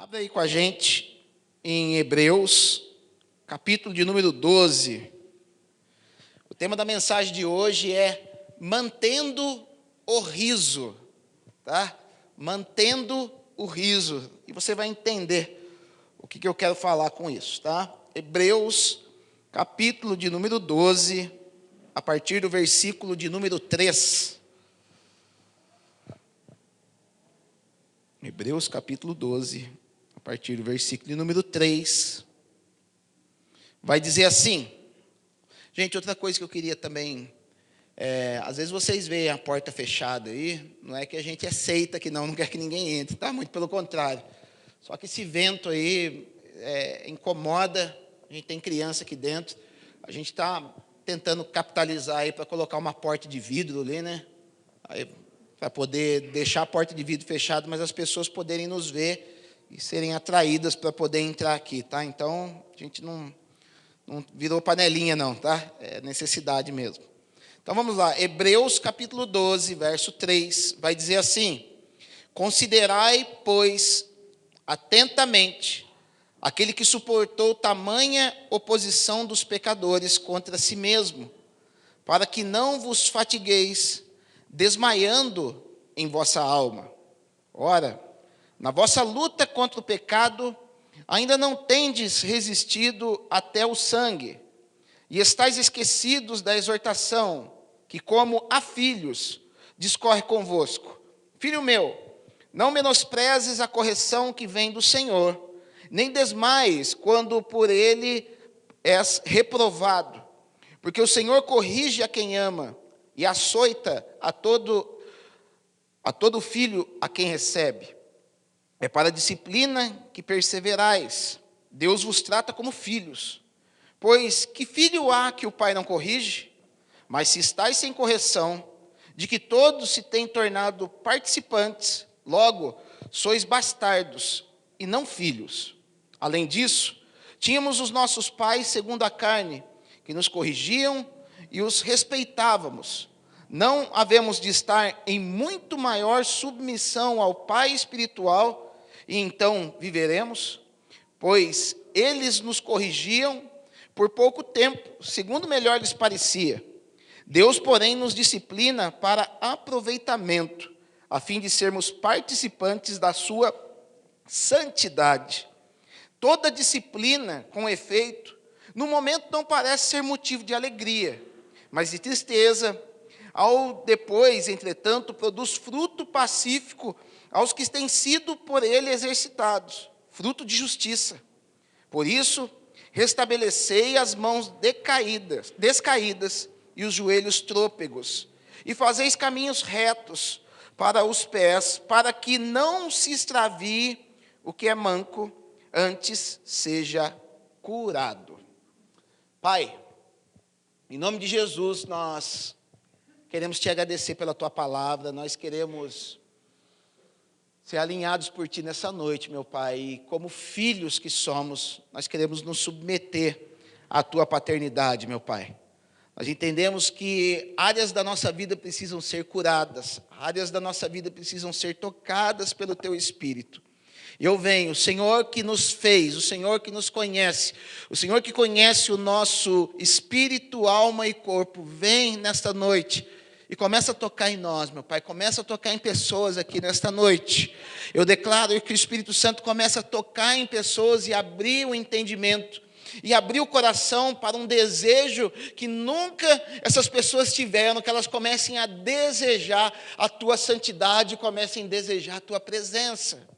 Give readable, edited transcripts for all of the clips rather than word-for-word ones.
Abra aí com a gente em Hebreus, capítulo de número 12. O tema da mensagem de hoje é mantendo o riso, tá? Mantendo o riso. E você vai entender o que eu quero falar com isso, tá? Hebreus, capítulo de número 12, a partir do versículo de número 3. Hebreus, capítulo 12, a partir do versículo de número 3. Vai dizer assim. Gente, outra coisa que eu queria também, às vezes vocês veem a porta fechada aí, não é que a gente aceita que não quer que ninguém entre, tá? Muito pelo contrário. Só que esse vento aí incomoda, a gente tem criança aqui dentro, a gente está tentando capitalizar aí para colocar uma porta de vidro ali, né? Aí, para poder deixar a porta de vidro fechada, mas as pessoas poderem nos ver e serem atraídas para poder entrar aqui, tá? Então, a gente não virou panelinha não, tá? É necessidade mesmo. Então, vamos lá. Hebreus, capítulo 12, verso 3, vai dizer assim: considerai, pois, atentamente aquele que suportou tamanha oposição dos pecadores contra si mesmo, para que não vos fatigueis, desmaiando em vossa alma. Ora, na vossa luta contra o pecado, ainda não tendes resistido até o sangue, e estáis esquecidos da exortação, que como a filhos discorre convosco. Filho meu, não menosprezes a correção que vem do Senhor, nem desmaies quando por ele és reprovado, porque o Senhor corrige a quem ama, e açoita a todo filho a quem recebe. É para a disciplina que perseverais. Deus vos trata como filhos. Pois que filho há que o pai não corrige? Mas se estáis sem correção, de que todos se têm tornado participantes, logo sois bastardos e não filhos. Além disso, tínhamos os nossos pais segundo a carne, que nos corrigiam e os respeitávamos. Não havemos de estar em muito maior submissão ao Pai espiritual, e então viveremos? Pois eles nos corrigiam por pouco tempo, segundo melhor lhes parecia. Deus, porém, nos disciplina para aproveitamento, a fim de sermos participantes da sua santidade. Toda disciplina, com efeito, no momento não parece ser motivo de alegria, mas de tristeza. Ao depois, entretanto, produz fruto pacífico aos que têm sido por ele exercitados, fruto de justiça. Por isso, restabelecei as mãos descaídas e os joelhos trôpegos, e fazeis caminhos retos para os pés, para que não se extravie o que é manco, antes seja curado. Pai, em nome de Jesus, nós queremos te agradecer pela tua palavra, nós queremos ser alinhados por ti nessa noite, meu Pai, e como filhos que somos, nós queremos nos submeter à tua paternidade, meu Pai. Nós entendemos que áreas da nossa vida precisam ser curadas, áreas da nossa vida precisam ser tocadas pelo teu Espírito. E eu venho, o Senhor que nos fez, o Senhor que nos conhece, o Senhor que conhece o nosso espírito, alma e corpo, vem nesta noite e começa a tocar em nós, meu Pai, começa a tocar em pessoas aqui nesta noite. Eu declaro que o Espírito Santo começa a tocar em pessoas e abrir o entendimento, e abrir o coração para um desejo que nunca essas pessoas tiveram, que elas comecem a desejar a tua santidade, comecem a desejar a tua presença.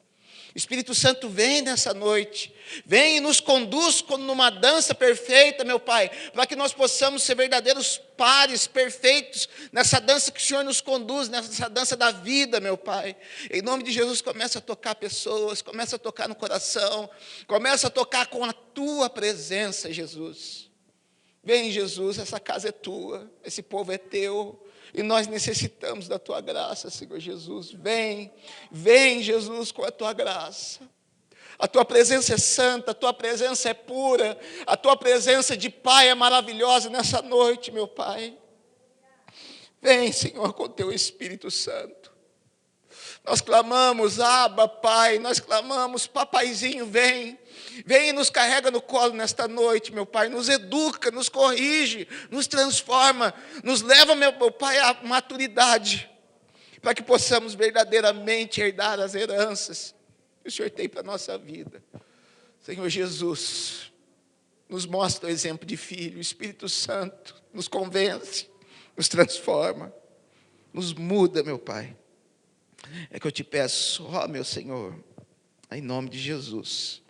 Espírito Santo, vem nessa noite, vem e nos conduz numa dança perfeita, meu Pai, para que nós possamos ser verdadeiros pares perfeitos nessa dança que o Senhor nos conduz, nessa dança da vida, meu Pai. Em nome de Jesus, começa a tocar pessoas, começa a tocar no coração, começa a tocar com a tua presença, Jesus. Vem, Jesus, essa casa é tua, esse povo é teu. E nós necessitamos da tua graça, Senhor Jesus. Vem, Jesus, com a tua graça. A tua presença é santa, a tua presença é pura, a tua presença de Pai é maravilhosa nessa noite, meu Pai. Vem, Senhor, com teu Espírito Santo. Nós clamamos, Abba, Pai, nós clamamos, papaizinho, vem e nos carrega no colo nesta noite, meu Pai, nos educa, nos corrige, nos transforma, nos leva, meu Pai, à maturidade, para que possamos verdadeiramente herdar as heranças que o Senhor tem para a nossa vida. Senhor Jesus, nos mostra o exemplo de filho, o Espírito Santo nos convence, nos transforma, nos muda, meu Pai. É que eu te peço, ó meu Senhor, em nome de Jesus,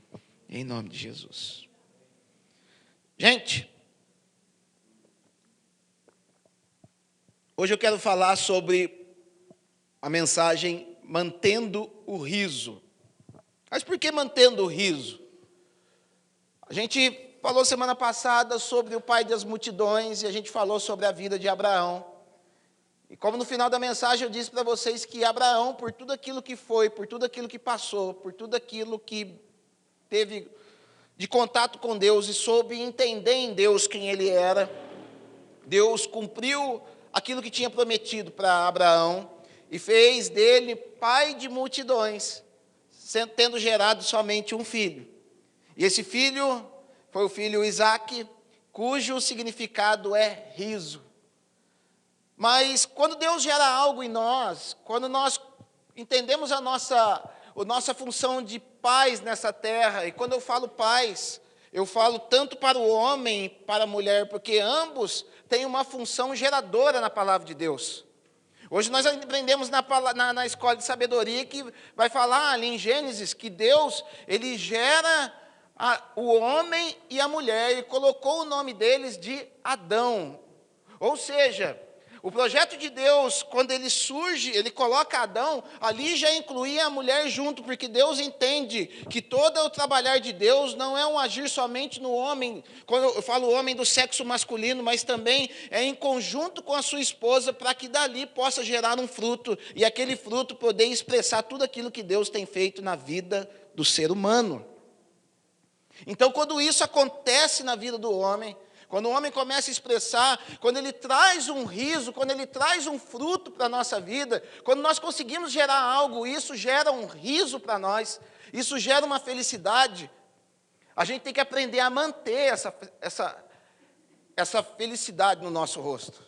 em nome de Jesus. Gente, hoje eu quero falar sobre a mensagem mantendo o riso. Mas por que mantendo o riso? A gente falou semana passada sobre o pai das multidões e a gente falou sobre a vida de Abraão. E como no final da mensagem eu disse para vocês que Abraão, por tudo aquilo que foi, por tudo aquilo que passou, por tudo aquilo que teve de contato com Deus e soube entender em Deus quem ele era, Deus cumpriu aquilo que tinha prometido para Abraão e fez dele pai de multidões, tendo gerado somente um filho. E esse filho foi o filho Isaque, cujo significado é riso. Mas quando Deus gera algo em nós, quando nós entendemos a nossa função de pais nessa terra, e quando eu falo pais, eu falo tanto para o homem e para a mulher, porque ambos têm uma função geradora na palavra de Deus. Hoje nós aprendemos na escola de sabedoria que vai falar ali em Gênesis que Deus, ele gera o homem e a mulher e colocou o nome deles de Adão. Ou seja, o projeto de Deus, quando ele surge, ele coloca Adão, ali já incluía a mulher junto, porque Deus entende que todo o trabalhar de Deus não é um agir somente no homem, quando eu falo homem do sexo masculino, mas também é em conjunto com a sua esposa, para que dali possa gerar um fruto, e aquele fruto poder expressar tudo aquilo que Deus tem feito na vida do ser humano. Então, quando isso acontece na vida do homem, quando o homem começa a expressar, quando ele traz um riso, quando ele traz um fruto para a nossa vida, quando nós conseguimos gerar algo, isso gera um riso para nós, isso gera uma felicidade, a gente tem que aprender a manter essa felicidade no nosso rosto.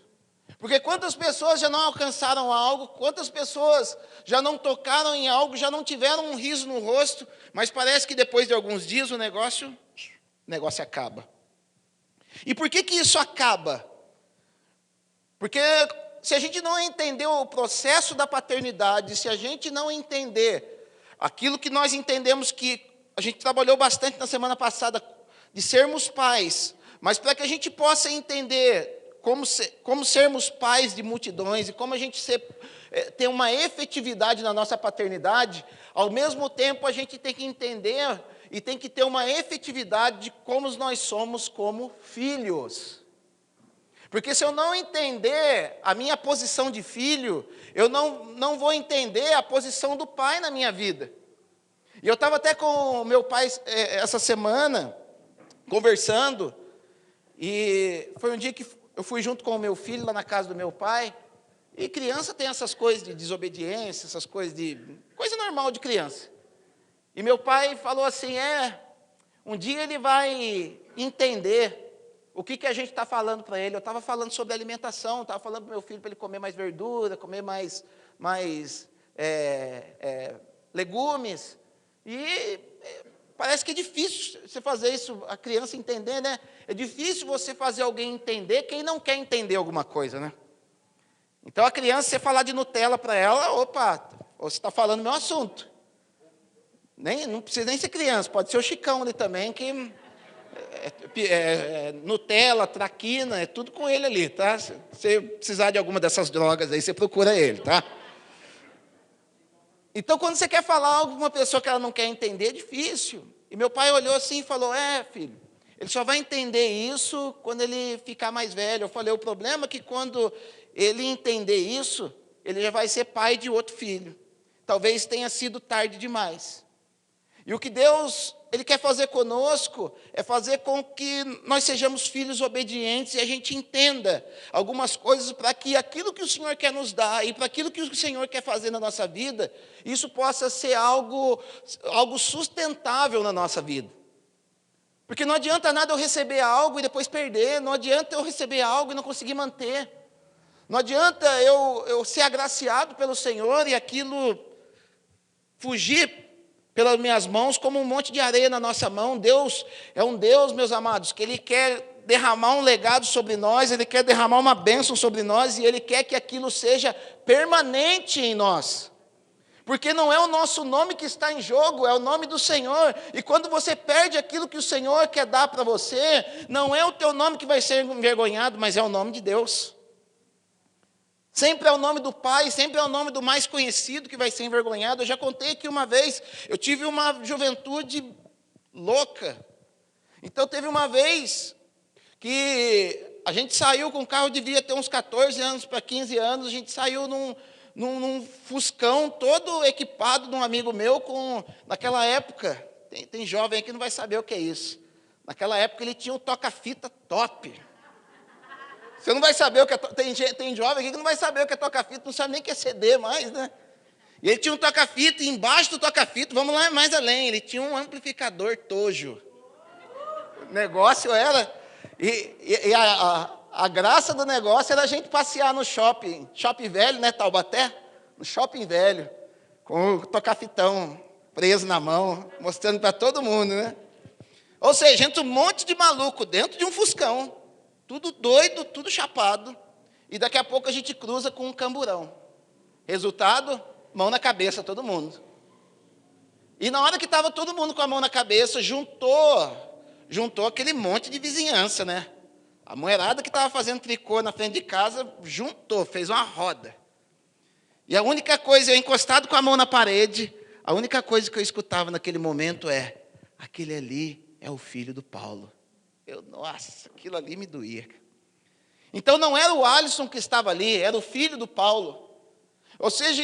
Porque quantas pessoas já não alcançaram algo, quantas pessoas já não tocaram em algo, já não tiveram um riso no rosto, mas parece que depois de alguns dias o negócio acaba. E por que isso acaba? Porque se a gente não entender o processo da paternidade, se a gente não entender aquilo que nós entendemos que a gente trabalhou bastante na semana passada, de sermos pais, mas para que a gente possa entender como sermos pais de multidões e como a gente ter uma efetividade na nossa paternidade, ao mesmo tempo a gente tem que entender e tem que ter uma efetividade de como nós somos como filhos. Porque se eu não entender a minha posição de filho, eu não vou entender a posição do pai na minha vida. E eu estava até com o meu pai essa semana, conversando, e foi um dia que eu fui junto com o meu filho lá na casa do meu pai, e criança tem essas coisas de desobediência, essas coisas coisa normal de criança. E meu pai falou assim, um dia ele vai entender o que a gente está falando para ele. Eu estava falando sobre alimentação, estava falando para o meu filho para ele comer mais verdura, comer mais legumes. E parece que é difícil você fazer isso, a criança entender, né? É difícil você fazer alguém entender quem não quer entender alguma coisa, né? Então a criança, você falar de Nutella para ela, opa, você está falando meu assunto. Não precisa nem ser criança, pode ser o Chicão ali também, que Nutella, traquina, é tudo com ele ali, tá? Se você precisar de alguma dessas drogas aí, você procura ele, tá? Então, quando você quer falar algo com uma pessoa que ela não quer entender, é difícil. E meu pai olhou assim e falou, filho, ele só vai entender isso quando ele ficar mais velho. Eu falei, o problema é que quando ele entender isso, ele já vai ser pai de outro filho. Talvez tenha sido tarde demais. E o que Deus, Ele quer fazer conosco é fazer com que nós sejamos filhos obedientes e a gente entenda algumas coisas para que aquilo que o Senhor quer nos dar e para aquilo que o Senhor quer fazer na nossa vida, isso possa ser algo sustentável na nossa vida. Porque não adianta nada eu receber algo e depois perder, não adianta eu receber algo e não conseguir manter. Não adianta eu ser agraciado pelo Senhor e aquilo fugir pelas minhas mãos como um monte de areia na nossa mão. Deus é um Deus, meus amados, que Ele quer derramar um legado sobre nós, Ele quer derramar uma bênção sobre nós e Ele quer que aquilo seja permanente em nós. Porque não é o nosso nome que está em jogo, é o nome do Senhor. E quando você perde aquilo que o Senhor quer dar para você, não é o teu nome que vai ser envergonhado, mas é o nome de Deus. Sempre é o nome do Pai, sempre é o nome do mais conhecido que vai ser envergonhado. Eu já contei que uma vez eu tive uma juventude louca. Então teve uma vez que a gente saiu com o carro, devia ter uns 14 anos para 15 anos, a gente saiu num Fuscão todo equipado de um amigo meu, naquela época, tem jovem aí que não vai saber o que é isso. Naquela época ele tinha um toca-fita top. Você não vai saber o que é, tem jovem aqui que não vai saber o que é toca-fita, não sabe nem o que é CD mais, né? E ele tinha um toca-fita, e embaixo do toca-fita, vamos lá mais além, ele tinha um amplificador Tojo. O negócio era... E a graça do negócio era a gente passear no shopping velho, né, Taubaté? No shopping velho, com o toca-fitão preso na mão, mostrando para todo mundo, né? Ou seja, entra um monte de maluco dentro de um Fuscão, tudo doido, tudo chapado, e daqui a pouco a gente cruza com um camburão. Resultado, mão na cabeça, todo mundo. E na hora que estava todo mundo com a mão na cabeça, juntou aquele monte de vizinhança, né? A mulherada que estava fazendo tricô na frente de casa, juntou, fez uma roda. E a única coisa, eu encostado com a mão na parede, a única coisa que eu escutava naquele momento é: aquele ali é o filho do Paulo. Nossa, aquilo ali me doía. Então não era o Alisson que estava ali, era o filho do Paulo. Ou seja,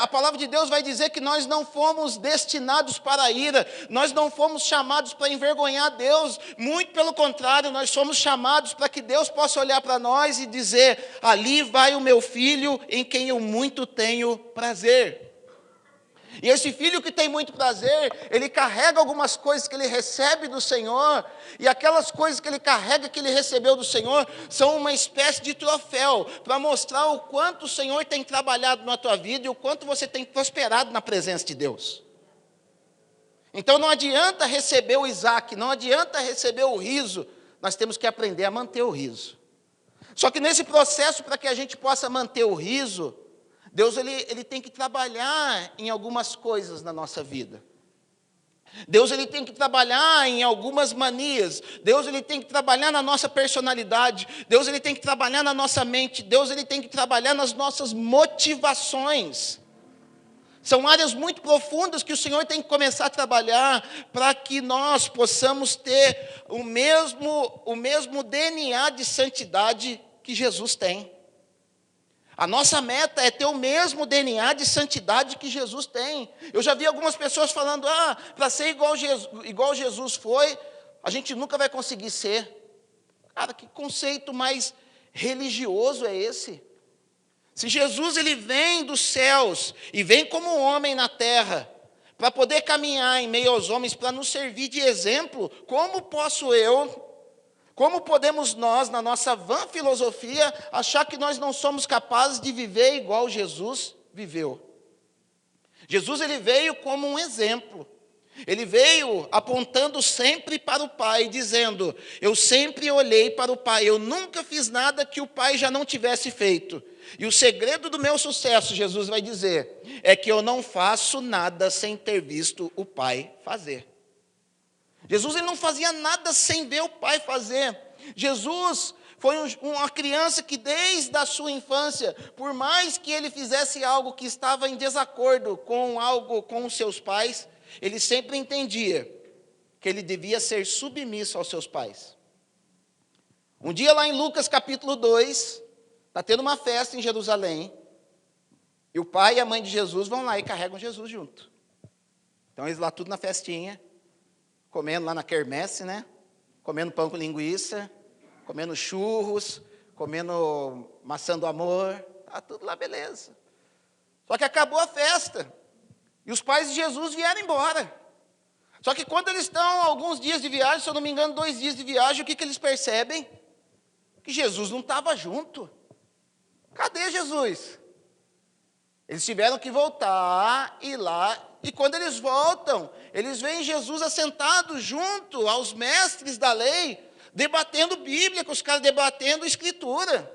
a palavra de Deus vai dizer que nós não fomos destinados para a ira, nós não fomos chamados para envergonhar Deus, muito pelo contrário, nós somos chamados para que Deus possa olhar para nós e dizer: ali vai o meu filho em quem eu muito tenho prazer. E esse filho que tem muito prazer, ele carrega algumas coisas que ele recebe do Senhor, e aquelas coisas que ele carrega, que ele recebeu do Senhor, são uma espécie de troféu, para mostrar o quanto o Senhor tem trabalhado na tua vida, e o quanto você tem prosperado na presença de Deus. Então não adianta receber o Isaac, não adianta receber o riso, nós temos que aprender a manter o riso. Só que nesse processo, para que a gente possa manter o riso, Deus ele tem que trabalhar em algumas coisas na nossa vida. Deus ele tem que trabalhar em algumas manias. Deus ele tem que trabalhar na nossa personalidade. Deus ele tem que trabalhar na nossa mente. Deus ele tem que trabalhar nas nossas motivações. São áreas muito profundas que o Senhor tem que começar a trabalhar para que nós possamos ter o mesmo DNA de santidade que Jesus tem. A nossa meta é ter o mesmo DNA de santidade que Jesus tem. Eu já vi algumas pessoas falando: para ser igual Jesus foi, a gente nunca vai conseguir ser. Cara, que conceito mais religioso é esse? Se Jesus ele vem dos céus e vem como um homem na terra, para poder caminhar em meio aos homens, para nos servir de exemplo, como podemos nós, na nossa vã filosofia, achar que nós não somos capazes de viver igual Jesus viveu? Jesus ele veio como um exemplo. Ele veio apontando sempre para o Pai, dizendo: eu sempre olhei para o Pai, eu nunca fiz nada que o Pai já não tivesse feito. E o segredo do meu sucesso, Jesus vai dizer, é que eu não faço nada sem ter visto o Pai fazer. Jesus ele não fazia nada sem ver o Pai fazer. Jesus foi uma criança que desde a sua infância, por mais que ele fizesse algo que estava em desacordo com os seus pais, ele sempre entendia que ele devia ser submisso aos seus pais. Um dia lá em Lucas capítulo 2, está tendo uma festa em Jerusalém, e o pai e a mãe de Jesus vão lá e carregam Jesus junto. Então eles lá tudo na festinha, comendo lá na quermesse, né? Comendo pão com linguiça, comendo churros, comendo maçã do amor, tá tudo lá beleza. Só que acabou a festa, e os pais de Jesus vieram embora. Só que quando eles estão alguns dias de viagem, se eu não me engano, 2 dias de viagem, o que eles percebem? Que Jesus não estava junto. Cadê Jesus? Eles tiveram que voltar, ir lá, e quando eles voltam, eles veem Jesus assentado junto aos mestres da lei, debatendo Bíblia, com os caras debatendo Escritura.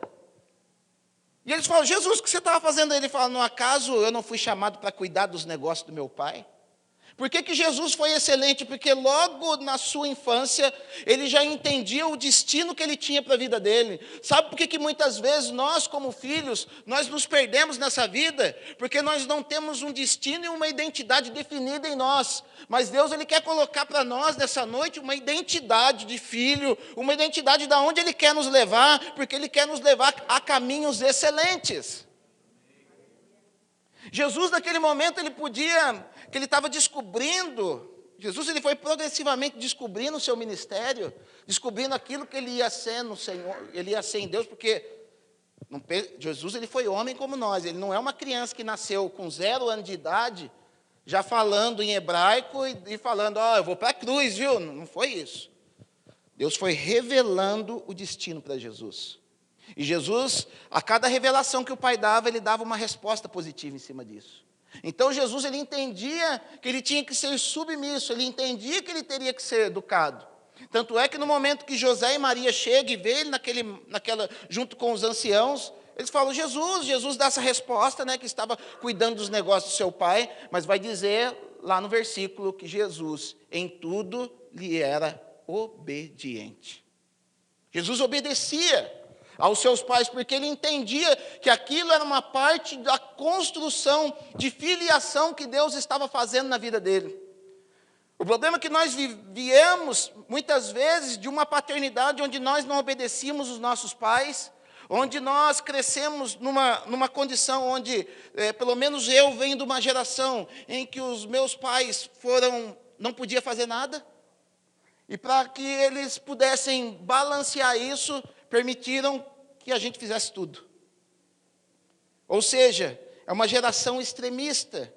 E eles falam, Jesus, o que você estava fazendo aí? Ele fala, no acaso eu não fui chamado para cuidar dos negócios do meu pai? Por que Jesus foi excelente? Porque logo na sua infância, ele já entendia o destino que ele tinha para a vida dele. Sabe por que muitas vezes nós, como filhos, nós nos perdemos nessa vida? Porque nós não temos um destino e uma identidade definida em nós. Mas Deus, ele quer colocar para nós nessa noite uma identidade de filho, uma identidade de onde ele quer nos levar, porque ele quer nos levar a caminhos excelentes. Jesus, naquele momento, ele estava descobrindo, Jesus ele foi progressivamente descobrindo o seu ministério, descobrindo aquilo que ele ia ser no Senhor, ele ia ser em Deus, porque Jesus ele foi homem como nós, ele não é uma criança que nasceu com 0 anos de idade, já falando em hebraico e falando, eu vou para a cruz, viu? Não foi isso. Deus foi revelando o destino para Jesus. E Jesus, a cada revelação que o Pai dava, ele dava uma resposta positiva em cima disso. Então Jesus, ele entendia que ele tinha que ser submisso, ele entendia que ele teria que ser educado. Tanto é que no momento que José e Maria chegam e vê ele junto com os anciãos, eles falam, Jesus dá essa resposta, né, que estava cuidando dos negócios do seu pai, mas vai dizer lá no versículo que Jesus, em tudo, lhe era obediente. Jesus obedecia aos seus pais, porque ele entendia que aquilo era uma parte da construção de filiação que Deus estava fazendo na vida dele. O problema é que nós viemos, muitas vezes, de uma paternidade onde nós não obedecíamos os nossos pais, onde nós crescemos numa condição onde, pelo menos eu venho de uma geração em que os meus pais não podiam fazer nada, e para que eles pudessem balancear isso, permitiram que a gente fizesse tudo. Ou seja, é uma geração extremista.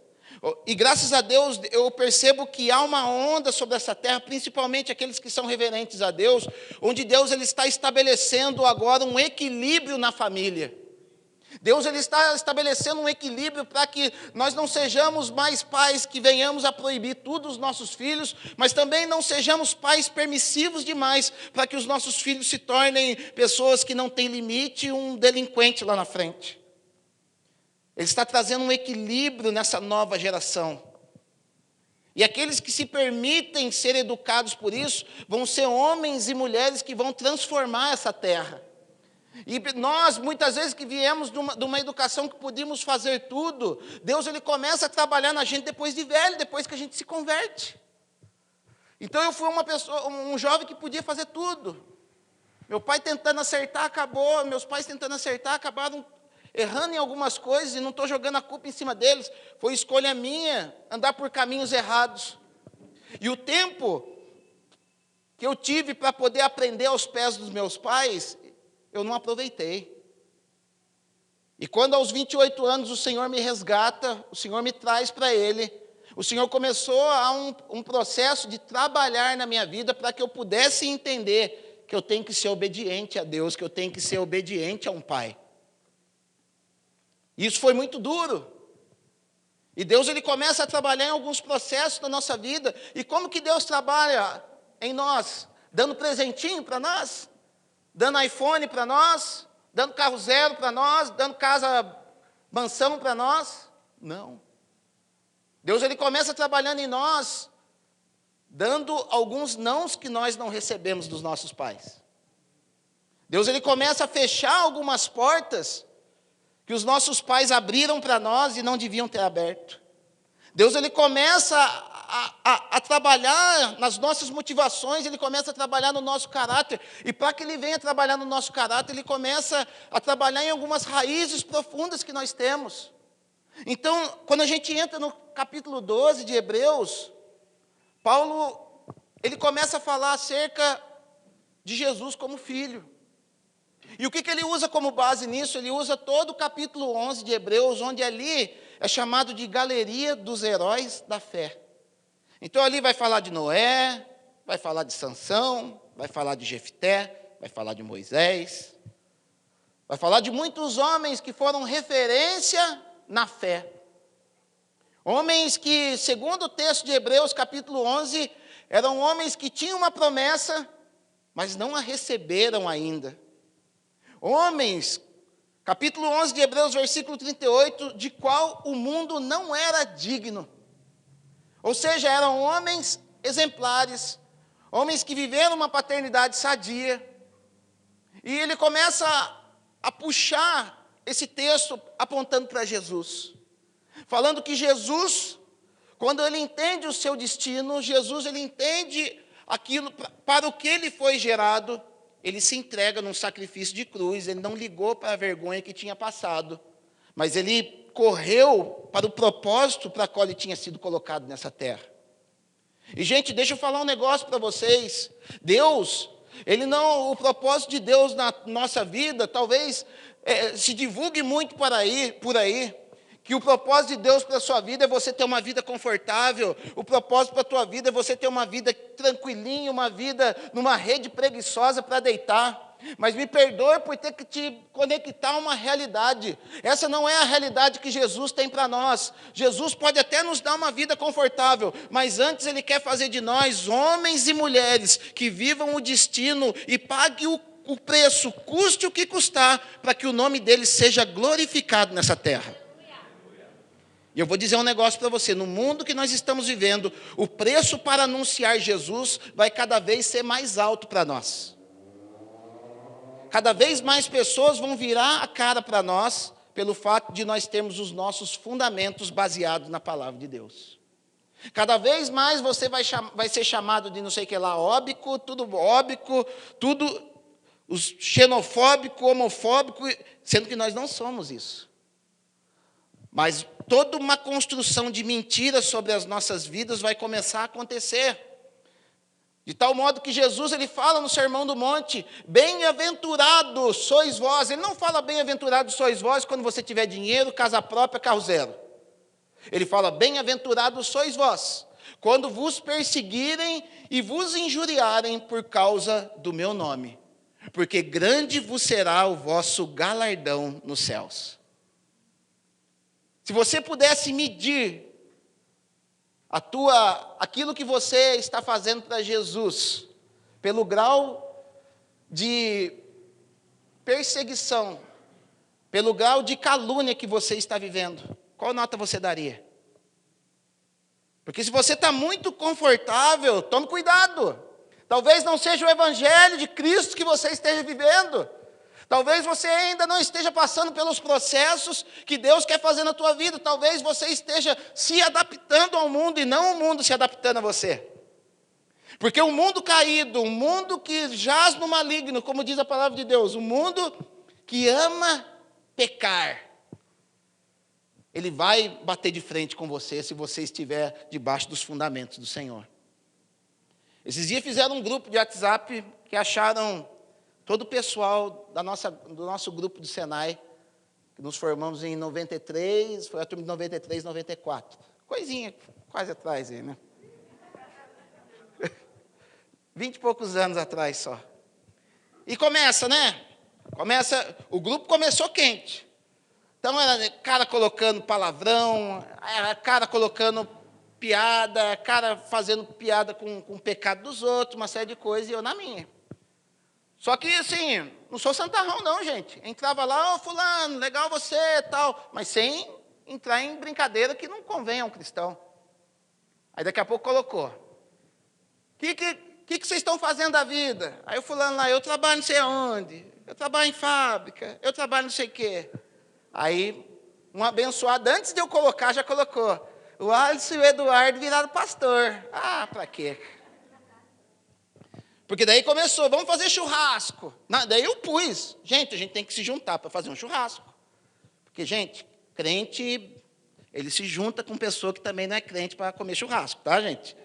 E graças a Deus, eu percebo que há uma onda sobre essa terra, principalmente aqueles que são reverentes a Deus, onde Deus ele está estabelecendo agora um equilíbrio na família. Deus ele está estabelecendo um equilíbrio para que nós não sejamos mais pais que venhamos a proibir tudo os nossos filhos, mas também não sejamos pais permissivos demais para que os nossos filhos se tornem pessoas que não têm limite e um delinquente lá na frente. Ele está trazendo um equilíbrio nessa nova geração. E aqueles que se permitem ser educados por isso, vão ser homens e mulheres que vão transformar essa terra. E nós, muitas vezes que viemos de uma educação que podíamos fazer tudo, Deus ele começa a trabalhar na gente depois de velho, depois que a gente se converte. Então eu fui um jovem que podia fazer tudo. Meu pai tentando acertar, acabou, meus pais tentando acertar, acabaram errando em algumas coisas, e não estou jogando a culpa em cima deles, foi escolha minha, andar por caminhos errados. E o tempo que eu tive para poder aprender aos pés dos meus pais, eu não aproveitei. E quando aos 28 anos o Senhor me resgata, o Senhor me traz para Ele, o Senhor começou a um processo de trabalhar na minha vida para que eu pudesse entender que eu tenho que ser obediente a Deus, que eu tenho que ser obediente a um pai. Isso foi muito duro. E Deus ele começa a trabalhar em alguns processos da nossa vida. E como que Deus trabalha em nós? Dando presentinho para nós? Dando iPhone para nós? Dando carro zero para nós? Dando casa, mansão para nós? Não. Deus ele começa trabalhando em nós, dando alguns nãos que nós não recebemos dos nossos pais. Deus ele começa a fechar algumas portas que os nossos pais abriram para nós e não deviam ter aberto. Deus ele começa a trabalhar nas nossas motivações, ele começa a trabalhar no nosso caráter, e para que ele venha trabalhar no nosso caráter, ele começa a trabalhar em algumas raízes profundas que nós temos. Então, quando a gente entra no capítulo 12 de Hebreus, Paulo, ele começa a falar acerca de Jesus como filho. E o que ele usa como base nisso? Ele usa todo o capítulo 11 de Hebreus, onde ali é chamado de galeria dos heróis da fé. Então ali vai falar de Noé, vai falar de Sansão, vai falar de Jefté, vai falar de Moisés, vai falar de muitos homens que foram referência na fé. Homens que, segundo o texto de Hebreus, capítulo 11, eram homens que tinham uma promessa, mas não a receberam ainda. Homens, capítulo 11 de Hebreus, versículo 38, de qual o mundo não era digno. Ou seja, eram homens exemplares, homens que viveram uma paternidade sadia. E ele começa a puxar esse texto apontando para Jesus. Falando que Jesus, quando ele entende o seu destino, Jesus ele entende aquilo para o que ele foi gerado, ele se entrega num sacrifício de cruz, ele não ligou para a vergonha que tinha passado, mas ele correu para o propósito para o qual ele tinha sido colocado nessa terra. E, gente, deixa eu falar um negócio para vocês. Deus, o propósito de Deus na nossa vida, talvez se divulgue muito por aí, que o propósito de Deus para a sua vida é você ter uma vida confortável, o propósito para a tua vida é você ter uma vida tranquilinha, uma vida numa rede preguiçosa para deitar. Mas me perdoe por ter que te conectar a uma realidade. Essa não é a realidade que Jesus tem para nós. Jesus pode até nos dar uma vida confortável, mas antes Ele quer fazer de nós homens e mulheres que vivam o destino e paguem o preço, custe o que custar, para que o nome dele seja glorificado nessa terra. E eu vou dizer um negócio para você, no mundo que nós estamos vivendo, o preço para anunciar Jesus vai cada vez ser mais alto para nós. Cada vez mais pessoas vão virar a cara para nós, pelo fato de nós termos os nossos fundamentos baseados na palavra de Deus. Cada vez mais você vai ser chamado de não sei o que lá, óbico, tudo os xenofóbico, homofóbico, sendo que nós não somos isso. Mas toda uma construção de mentiras sobre as nossas vidas vai começar a acontecer. De tal modo que Jesus ele fala no Sermão do Monte, bem-aventurados sois vós. Ele não fala bem-aventurados sois vós quando você tiver dinheiro, casa própria, carro zero. Ele fala, bem-aventurados sois vós, quando vos perseguirem e vos injuriarem por causa do meu nome. Porque grande vos será o vosso galardão nos céus. Se você pudesse medir aquilo que você está fazendo para Jesus, pelo grau de perseguição, pelo grau de calúnia que você está vivendo, qual nota você daria? Porque se você está muito confortável, tome cuidado. Talvez não seja o evangelho de Cristo que você esteja vivendo. Talvez você ainda não esteja passando pelos processos que Deus quer fazer na tua vida. Talvez você esteja se adaptando ao mundo e não o mundo se adaptando a você. Porque o mundo caído, um mundo que jaz no maligno, como diz a palavra de Deus, um mundo que ama pecar, ele vai bater de frente com você se você estiver debaixo dos fundamentos do Senhor. Esses dias fizeram um grupo de WhatsApp que acharam todo o pessoal do nosso grupo do Senai, que nos formamos em 93, foi a turma de 93, 94. Coisinha, quase atrás aí, né? 20 e poucos anos atrás só. E começa, né? O grupo começou quente. Então era cara colocando palavrão, era cara colocando piada, cara fazendo piada com o pecado dos outros, uma série de coisas, e eu na minha. Só que, assim, não sou santarrão não, gente. Entrava lá, fulano, legal você, tal, mas sem entrar em brincadeira que não convém a um cristão. Aí daqui a pouco colocou. O que vocês estão fazendo da vida? Aí o fulano lá, eu trabalho não sei aonde, eu trabalho em fábrica, eu trabalho não sei o quê. Aí, um abençoado, antes de eu colocar, já colocou. O Alisson e o Eduardo viraram pastor. Ah, para quê? Porque daí começou, vamos fazer churrasco. Daí eu pus. Gente, a gente tem que se juntar para fazer um churrasco. Porque, gente, crente Ele se junta com pessoa que também não é crente para comer churrasco, tá, gente?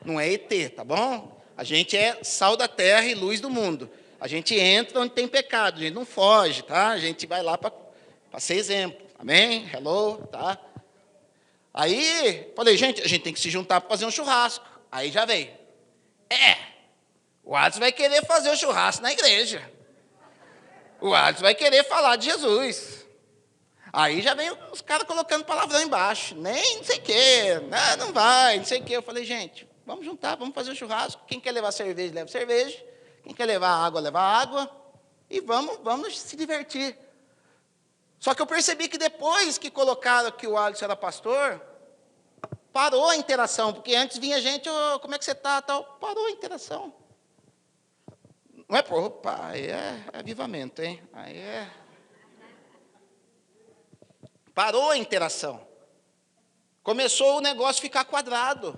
Não é ET, tá bom? A gente é sal da terra e luz do mundo. A gente entra onde tem pecado, a gente não foge, tá? A gente vai lá para ser exemplo. Amém? Hello, tá? Aí, falei, gente, a gente tem que se juntar para fazer um churrasco. Aí já veio. O Adson vai querer fazer o churrasco na igreja. O Adson vai querer falar de Jesus. Aí já vem os caras colocando palavrão embaixo. Nem não sei o quê. Não vai, não sei o quê. Eu falei, gente, vamos juntar, vamos fazer o churrasco. Quem quer levar cerveja, leva cerveja. Quem quer levar água, leva água. E vamos se divertir. Só que eu percebi que depois que colocaram que o Alisson era pastor, parou a interação. Porque antes vinha gente, como é que você está? Tal. Parou a interação. Não é por opa, aí é avivamento, hein? Aí é. Parou a interação. Começou o negócio a ficar quadrado.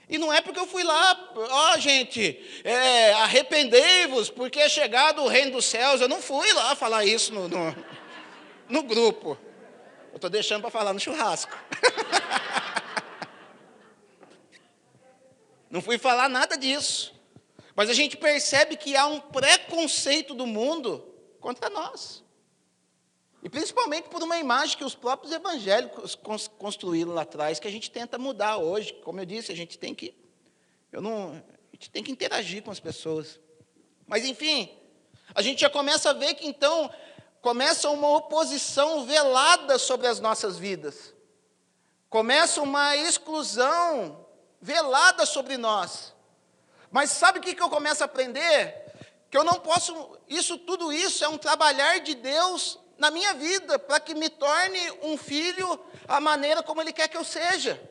E não é porque eu fui lá, gente, arrependei-vos, porque é chegado o reino dos céus. Eu não fui lá falar isso no grupo. Eu estou deixando para falar no churrasco. Não fui falar nada disso. Mas a gente percebe que há um preconceito do mundo contra nós. E principalmente por uma imagem que os próprios evangélicos construíram lá atrás, que a gente tenta mudar hoje. Como eu disse, a gente tem que interagir com as pessoas. Mas, enfim, a gente já começa a ver que, então, começa uma oposição velada sobre as nossas vidas. Começa uma exclusão velada sobre nós. Mas sabe o que eu começo a aprender? Que eu não posso, tudo isso é um trabalhar de Deus na minha vida, para que me torne um filho à maneira como Ele quer que eu seja.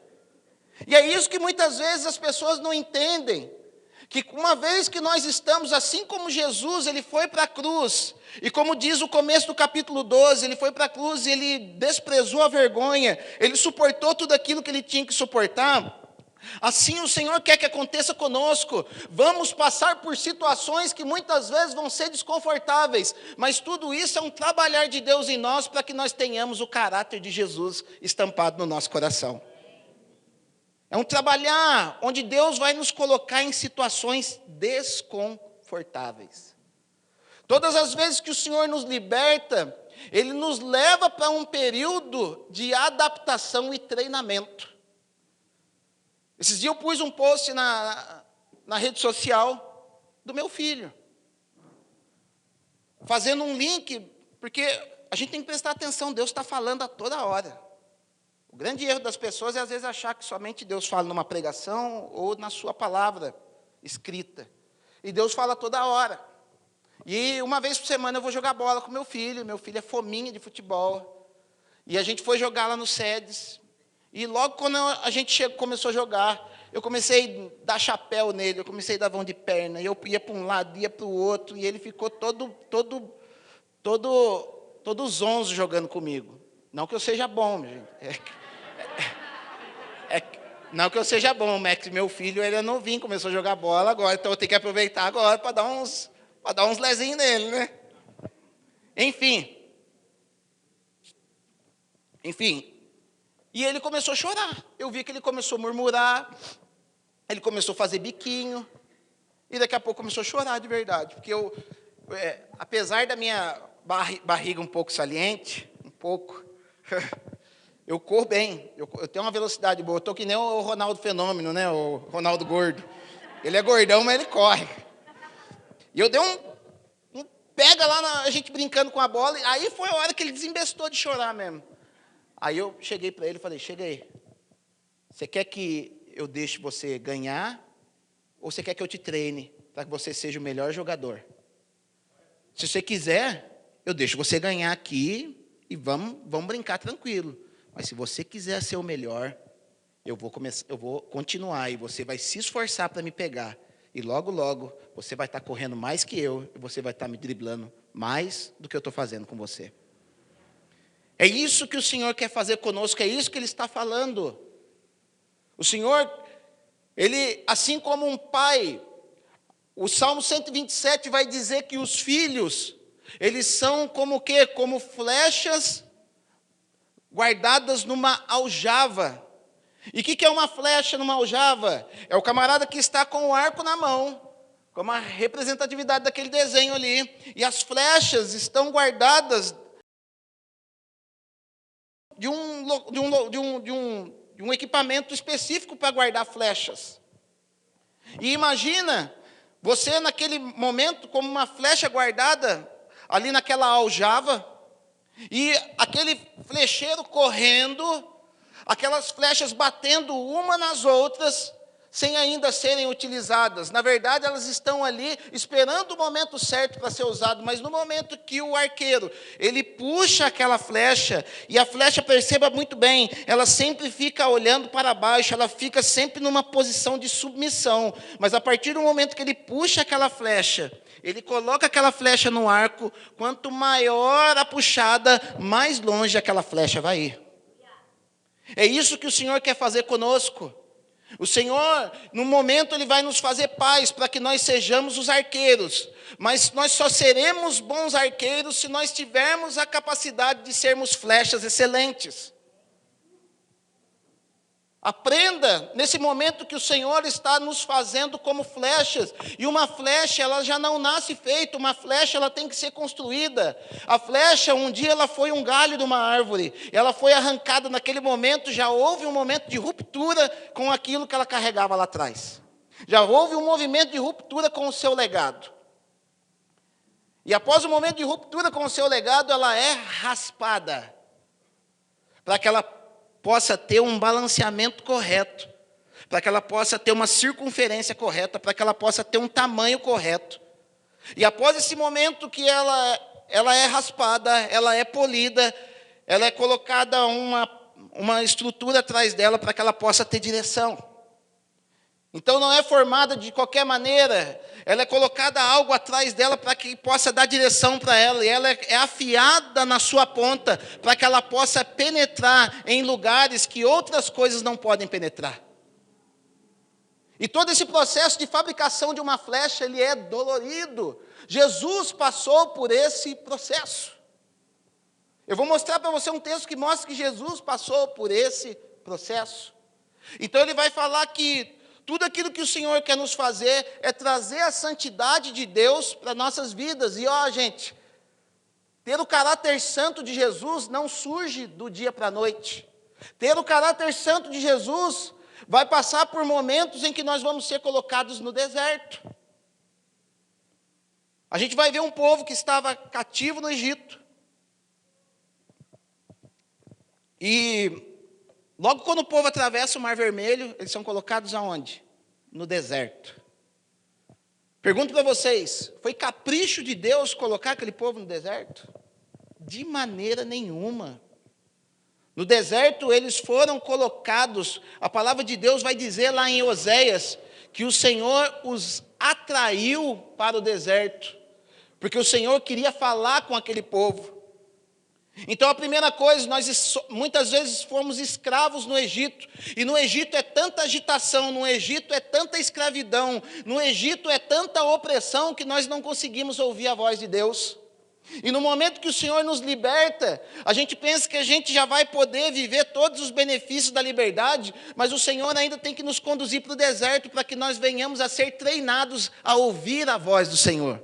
E é isso que muitas vezes as pessoas não entendem, que uma vez que nós estamos, assim como Jesus, Ele foi para a cruz, e como diz o começo do capítulo 12, Ele foi para a cruz e Ele desprezou a vergonha, Ele suportou tudo aquilo que Ele tinha que suportar. Assim o Senhor quer que aconteça conosco. Vamos passar por situações que muitas vezes vão ser desconfortáveis, mas tudo isso é um trabalhar de Deus em nós para que nós tenhamos o caráter de Jesus estampado no nosso coração. É um trabalhar onde Deus vai nos colocar em situações desconfortáveis. Todas as vezes que o Senhor nos liberta, Ele nos leva para um período de adaptação e treinamento. Esses dias eu pus um post na rede social do meu filho, fazendo um link, porque a gente tem que prestar atenção, Deus está falando a toda hora. O grande erro das pessoas é às vezes achar que somente Deus fala numa pregação ou na sua palavra escrita. E Deus fala toda hora. E uma vez por semana eu vou jogar bola com meu filho é fominha de futebol. E a gente foi jogar lá no SEDES. E logo quando a gente começou a jogar, eu comecei a dar chapéu nele, eu comecei a dar vão de perna, e eu ia para um lado, ia para o outro, e ele ficou todo zonzo jogando comigo. Não que eu seja bom, gente. Não que eu seja bom, mas meu filho ele é novinho, começou a jogar bola agora, então eu tenho que aproveitar agora para dar uns lezinhos nele, né? Enfim. E ele começou a chorar. Eu vi que ele começou a murmurar, ele começou a fazer biquinho, e daqui a pouco começou a chorar de verdade. Porque apesar da minha barriga um pouco saliente, eu corro bem, eu tenho uma velocidade boa. Eu estou que nem o Ronaldo Fenômeno, né? O Ronaldo Gordo. Ele é gordão, mas ele corre. E eu dei um pega lá, a gente brincando com a bola, e aí foi a hora que ele desembestou de chorar mesmo. Aí eu cheguei para ele e falei, chega aí, você quer que eu deixe você ganhar, ou você quer que eu te treine para que você seja o melhor jogador? Se você quiser, eu deixo você ganhar aqui e vamos brincar tranquilo. Mas se você quiser ser o melhor, eu vou continuar e você vai se esforçar para me pegar. E logo, logo, você vai estar correndo mais que eu e você vai estar me driblando mais do que eu estou fazendo com você. É isso que o Senhor quer fazer conosco, é isso que Ele está falando. O Senhor, Ele, assim como um pai, o Salmo 127 vai dizer que os filhos, eles são como o quê? Como flechas guardadas numa aljava. E o que é uma flecha numa aljava? É o camarada que está com o arco na mão, como a representatividade daquele desenho ali. E as flechas estão guardadas de um equipamento específico para guardar flechas. E imagina você naquele momento como uma flecha guardada ali naquela aljava, e aquele flecheiro correndo, aquelas flechas batendo uma nas outras, sem ainda serem utilizadas. Na verdade, elas estão ali esperando o momento certo para ser usado, mas no momento que o arqueiro, ele puxa aquela flecha, e a flecha, perceba muito bem, ela sempre fica olhando para baixo, ela fica sempre numa posição de submissão, mas a partir do momento que ele puxa aquela flecha, ele coloca aquela flecha no arco, quanto maior a puxada, mais longe aquela flecha vai ir. É isso que o Senhor quer fazer conosco. O Senhor, no momento, Ele vai nos fazer paz para que nós sejamos os arqueiros. Mas nós só seremos bons arqueiros se nós tivermos a capacidade de sermos flechas excelentes. Aprenda, nesse momento que o Senhor está nos fazendo como flechas. E uma flecha, ela já não nasce feita. Uma flecha, ela tem que ser construída. A flecha, um dia, ela foi um galho de uma árvore. Ela foi arrancada naquele momento. Já houve um momento de ruptura com aquilo que ela carregava lá atrás. Já houve um movimento de ruptura com o seu legado. E após o momento de ruptura com o seu legado, ela é raspada. Para que ela possa ter um balanceamento correto, para que ela possa ter uma circunferência correta, para que ela possa ter um tamanho correto. E após esse momento que ela é raspada, ela é polida, ela é colocada uma estrutura atrás dela para que ela possa ter direção. Então não é formada de qualquer maneira, ela é colocada algo atrás dela para que possa dar direção para ela, e ela é afiada na sua ponta para que ela possa penetrar em lugares que outras coisas não podem penetrar. E todo esse processo de fabricação de uma flecha, ele é dolorido. Jesus passou por esse processo. Eu vou mostrar para você um texto que mostra que Jesus passou por esse processo. Então ele vai falar que tudo aquilo que o Senhor quer nos fazer é trazer a santidade de Deus para nossas vidas. E gente, ter o caráter santo de Jesus não surge do dia para a noite. Ter o caráter santo de Jesus vai passar por momentos em que nós vamos ser colocados no deserto. A gente vai ver um povo que estava cativo no Egito. E logo quando o povo atravessa o Mar Vermelho, eles são colocados aonde? No deserto. Pergunto para vocês, foi capricho de Deus colocar aquele povo no deserto? De maneira nenhuma. No deserto eles foram colocados, a palavra de Deus vai dizer lá em Oséias, que o Senhor os atraiu para o deserto, porque o Senhor queria falar com aquele povo. Então a primeira coisa, nós muitas vezes fomos escravos no Egito, e no Egito é tanta agitação, no Egito é tanta escravidão, no Egito é tanta opressão que nós não conseguimos ouvir a voz de Deus. E no momento que o Senhor nos liberta, a gente pensa que a gente já vai poder viver todos os benefícios da liberdade, mas o Senhor ainda tem que nos conduzir para o deserto para que nós venhamos a ser treinados a ouvir a voz do Senhor.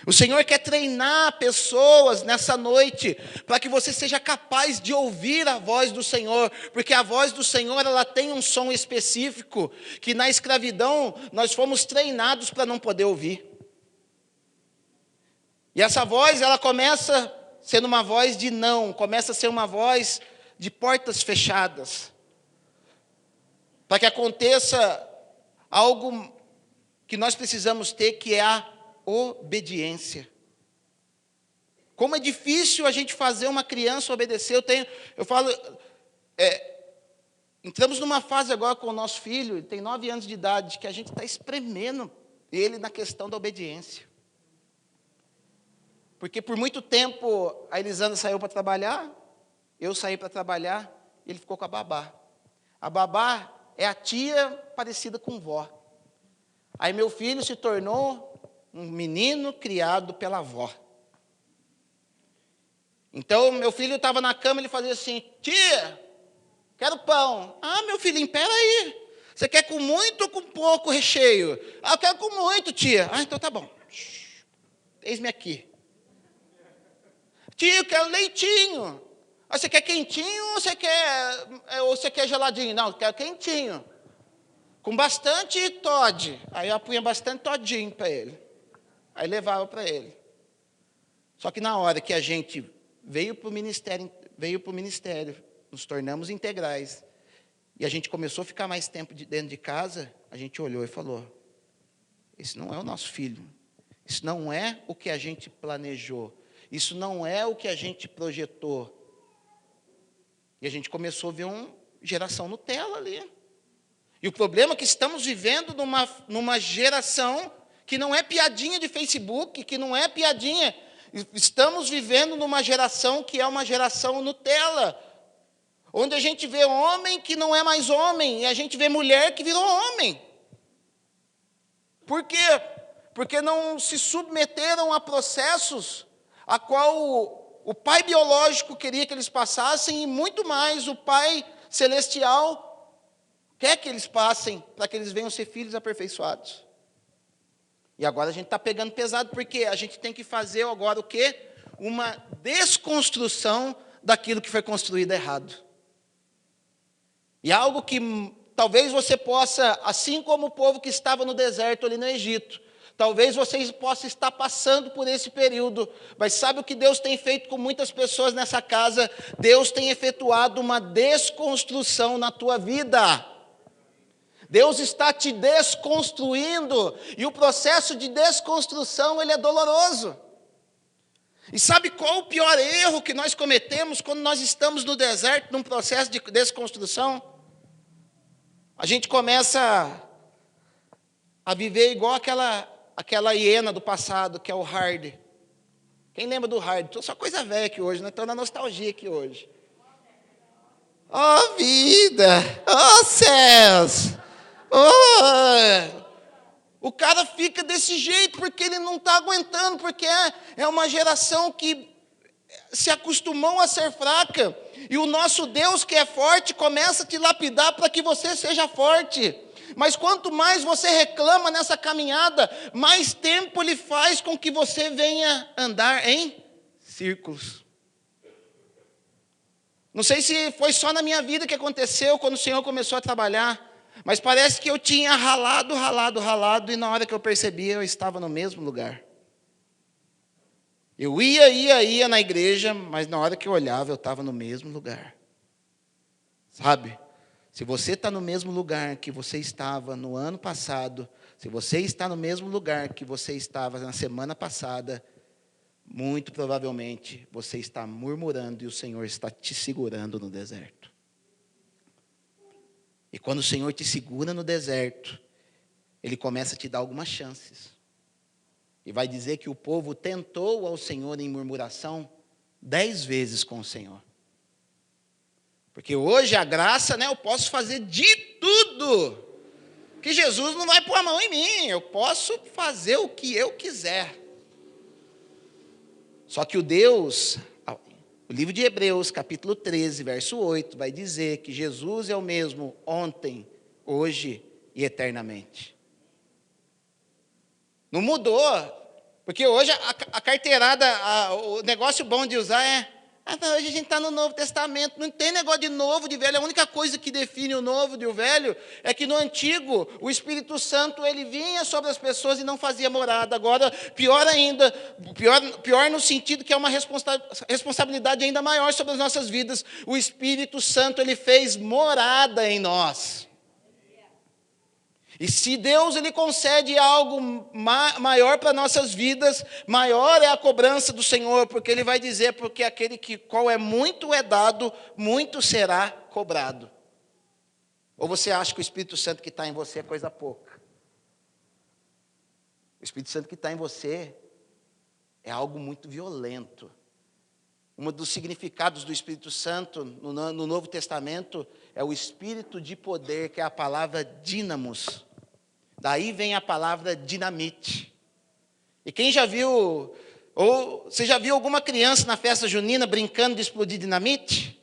O Senhor quer treinar pessoas nessa noite, para que você seja capaz de ouvir a voz do Senhor, porque a voz do Senhor, ela tem um som específico, que na escravidão nós fomos treinados para não poder ouvir. E essa voz, ela começa sendo uma voz de não, começa a ser uma voz de portas fechadas, para que aconteça algo que nós precisamos ter, que é a obediência. Como é difícil a gente fazer uma criança obedecer. Entramos numa fase agora com o nosso filho, ele tem 9 anos de idade, que a gente está espremendo ele na questão da obediência. Porque por muito tempo a Elisandra saiu para trabalhar, eu saí para trabalhar, e ele ficou com a babá. A babá é a tia parecida com vó. Aí meu filho se tornou um menino criado pela avó. Então, meu filho estava na cama, ele fazia assim: tia, quero pão. Ah, meu filhinho, pera aí. Você quer com muito ou com pouco recheio? Ah, eu quero com muito, tia. Ah, então tá bom. Eis-me aqui. Tia, eu quero leitinho. Ah, você quer quentinho ou você quer geladinho? Não, eu quero quentinho. Com bastante Toddy. Aí eu punha bastante todinho para ele. Aí levava para ele. Só que na hora que a gente veio para o ministério, nos tornamos integrais, e a gente começou a ficar mais tempo dentro de casa, a gente olhou e falou: esse não é o nosso filho. Isso não é o que a gente planejou. Isso não é o que a gente projetou. E a gente começou a ver uma geração Nutella ali. E o problema é que estamos vivendo numa geração que não é piadinha de Facebook, que não é piadinha. Estamos vivendo numa geração que é uma geração Nutella, onde a gente vê homem que não é mais homem, e a gente vê mulher que virou homem. Por quê? Porque não se submeteram a processos a qual o pai biológico queria que eles passassem, e muito mais o pai celestial quer que eles passem, para que eles venham ser filhos aperfeiçoados. E agora a gente está pegando pesado, porque a gente tem que fazer agora o quê? Uma desconstrução daquilo que foi construído errado. E algo que talvez você possa, assim como o povo que estava no deserto ali no Egito, talvez vocês possam estar passando por esse período, mas sabe o que Deus tem feito com muitas pessoas nessa casa? Deus tem efetuado uma desconstrução na tua vida. Deus está te desconstruindo, e o processo de desconstrução, ele é doloroso. E sabe qual o pior erro que nós cometemos quando nós estamos no deserto, num processo de desconstrução? A gente começa a viver igual aquela hiena do passado, que é o Hard. Quem lembra do Hard? Estou só coisa velha aqui hoje, estou na nostalgia aqui hoje. Oh, vida! Oh, céus! Oh! O cara fica desse jeito porque ele não está aguentando, porque é uma geração que se acostumou a ser fraca, e o nosso Deus que é forte começa a te lapidar para que você seja forte. Mas quanto mais você reclama nessa caminhada, mais tempo Ele faz com que você venha andar em círculos. Não sei se foi só na minha vida que aconteceu quando o Senhor começou a trabalhar, mas parece que eu tinha ralado, e na hora que eu percebia, eu estava no mesmo lugar. Eu ia na igreja, mas na hora que eu olhava, eu estava no mesmo lugar. Sabe? Se você está no mesmo lugar que você estava no ano passado, se você está no mesmo lugar que você estava na semana passada, muito provavelmente você está murmurando e o Senhor está te segurando no deserto. E quando o Senhor te segura no deserto, Ele começa a te dar algumas chances. E vai dizer que o povo tentou ao Senhor em murmuração 10 vezes com o Senhor. Porque hoje a graça, eu posso fazer de tudo. Que Jesus não vai pôr a mão em mim. Eu posso fazer o que eu quiser. Só que o livro de Hebreus, capítulo 13, verso 8, vai dizer que Jesus é o mesmo ontem, hoje e eternamente. Não mudou, porque hoje a carteirada, o negócio bom de usar hoje a gente está no Novo Testamento, não tem negócio de novo, de velho. A única coisa que define o novo e o velho é que no antigo, o Espírito Santo, ele vinha sobre as pessoas e não fazia morada. Agora, pior ainda, pior no sentido que é uma responsabilidade ainda maior sobre as nossas vidas. O Espírito Santo, ele fez morada em nós. E se Deus ele concede algo maior para nossas vidas, maior é a cobrança do Senhor, porque Ele vai dizer, porque aquele que qual é muito é dado, muito será cobrado. Ou você acha que o Espírito Santo que está em você é coisa pouca? O Espírito Santo que está em você é algo muito violento. Um dos significados do Espírito Santo no Novo Testamento é o Espírito de poder, que é a palavra dínamos. Daí vem a palavra dinamite. E quem já viu Ou você já viu alguma criança na festa junina brincando de explodir dinamite?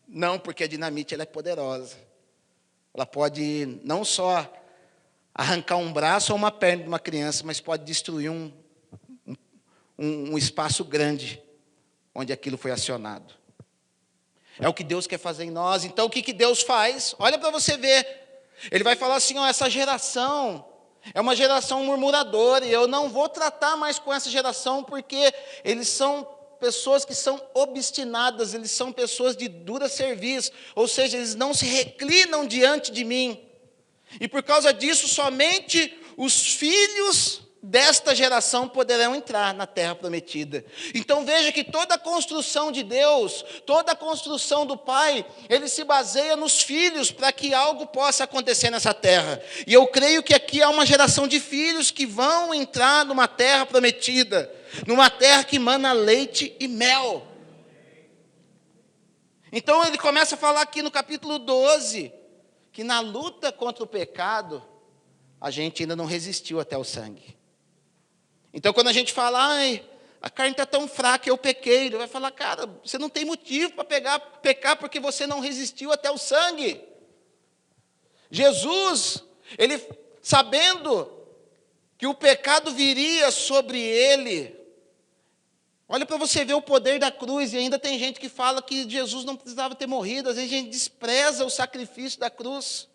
Não, porque a dinamite ela é poderosa. Ela pode não só arrancar um braço ou uma perna de uma criança, mas pode destruir um espaço grande onde aquilo foi acionado. É o que Deus quer fazer em nós. Então, o que Deus faz? Olha para você ver. Ele vai falar assim, ó, essa geração é uma geração murmuradora, e eu não vou tratar mais com essa geração, porque eles são pessoas que são obstinadas, eles são pessoas de dura serviço, ou seja, eles não se reclinam diante de mim. E por causa disso, somente os filhos desta geração poderão entrar na terra prometida. Então veja que toda a construção de Deus, toda a construção do Pai, ele se baseia nos filhos para que algo possa acontecer nessa terra. E eu creio que aqui há uma geração de filhos que vão entrar numa terra prometida, numa terra que mana leite e mel. Então ele começa a falar aqui no capítulo 12, que na luta contra o pecado, a gente ainda não resistiu até o sangue. Então, quando a gente fala, ai, a carne está tão fraca, eu pequei, ele vai falar, cara, você não tem motivo para pecar porque você não resistiu até o sangue. Jesus, ele sabendo que o pecado viria sobre ele, olha para você ver o poder da cruz, e ainda tem gente que fala que Jesus não precisava ter morrido, às vezes a gente despreza o sacrifício da cruz.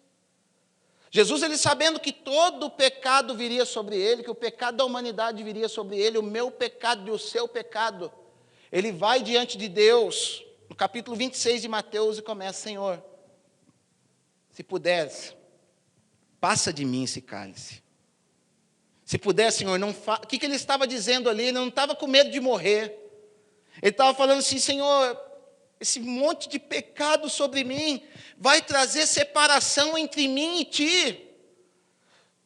Jesus, ele sabendo que todo o pecado viria sobre ele, que o pecado da humanidade viria sobre ele, o meu pecado e o seu pecado, ele vai diante de Deus, no capítulo 26 de Mateus, e começa, Senhor, se puderes, passa de mim esse cálice. Se puder, Senhor, não o que ele estava dizendo ali? Ele não estava com medo de morrer. Ele estava falando assim, Senhor, esse monte de pecado sobre mim vai trazer separação entre mim e ti.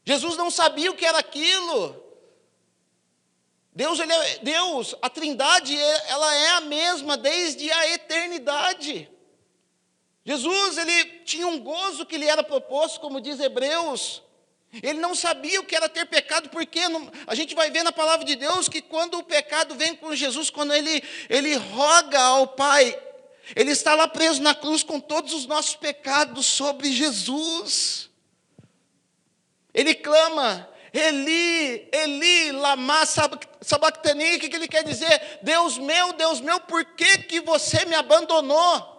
Jesus não sabia o que era aquilo. Deus, a Trindade, ela é a mesma desde a eternidade. Jesus, ele tinha um gozo que lhe era proposto, como diz Hebreus. Ele não sabia o que era ter pecado, porque a gente vai ver na palavra de Deus que quando o pecado vem com Jesus, quando ele roga ao Pai, ele está lá preso na cruz com todos os nossos pecados sobre Jesus. Ele clama, Eli, Eli, lama sabachthani. O que ele quer dizer? Deus meu, por que você me abandonou?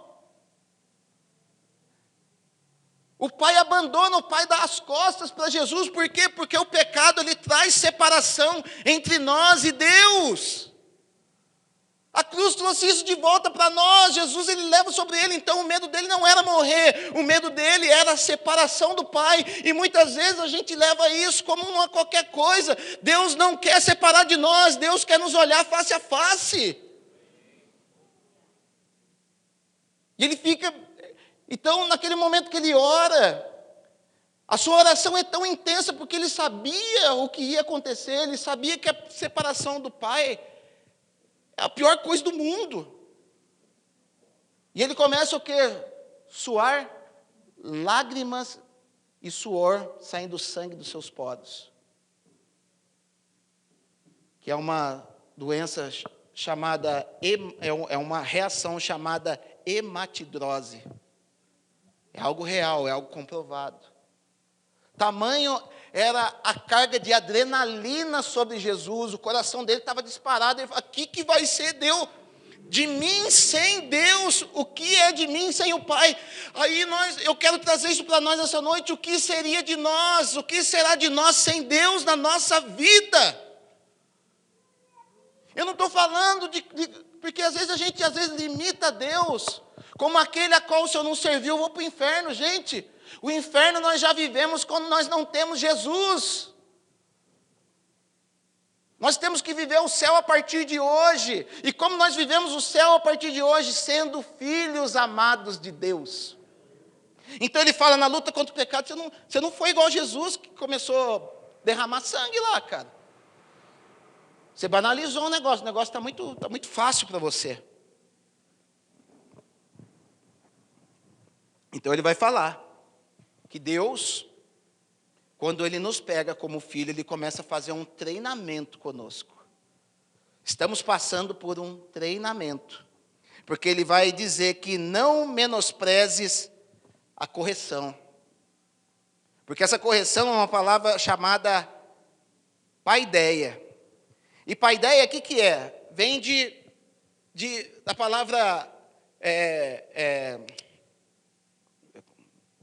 O Pai abandona, o Pai dá as costas para Jesus. Por quê? Porque o pecado, ele traz separação entre nós e Deus. A cruz trouxe isso de volta para nós. Jesus, ele leva sobre ele. Então o medo dele não era morrer, o medo dele era a separação do Pai. E muitas vezes a gente leva isso como uma qualquer coisa. Deus não quer separar de nós, Deus quer nos olhar face a face. E ele fica, então naquele momento que ele ora, a sua oração é tão intensa porque ele sabia o que ia acontecer, ele sabia que a separação do Pai é a pior coisa do mundo. E ele começa o quê? Suar lágrimas e suor saindo do sangue dos seus poros. Que é uma doença chamada, é uma reação chamada hematidrose. É algo real, é algo comprovado. Tamanho era a carga de adrenalina sobre Jesus, o coração dele estava disparado. Ele falou, o que vai ser Deus? De mim sem Deus, o que é de mim sem o Pai? Aí eu quero trazer isso para nós essa noite, o que seria de nós? O que será de nós sem Deus na nossa vida? Eu não estou falando porque às vezes a gente limita Deus, como aquele a qual o Senhor não serviu, eu vou para o inferno, gente. O inferno nós já vivemos quando nós não temos Jesus. Nós temos que viver o céu a partir de hoje. E como nós vivemos o céu a partir de hoje? Sendo filhos amados de Deus. Então ele fala, na luta contra o pecado, você não foi igual a Jesus, que começou a derramar sangue lá, cara. Você banalizou o negócio está muito fácil para você. Então ele vai falar que Deus, quando ele nos pega como filho, ele começa a fazer um treinamento conosco. Estamos passando por um treinamento. Porque ele vai dizer que não menosprezes a correção. Porque essa correção é uma palavra chamada paideia. E paideia, o que é? Vem da palavra...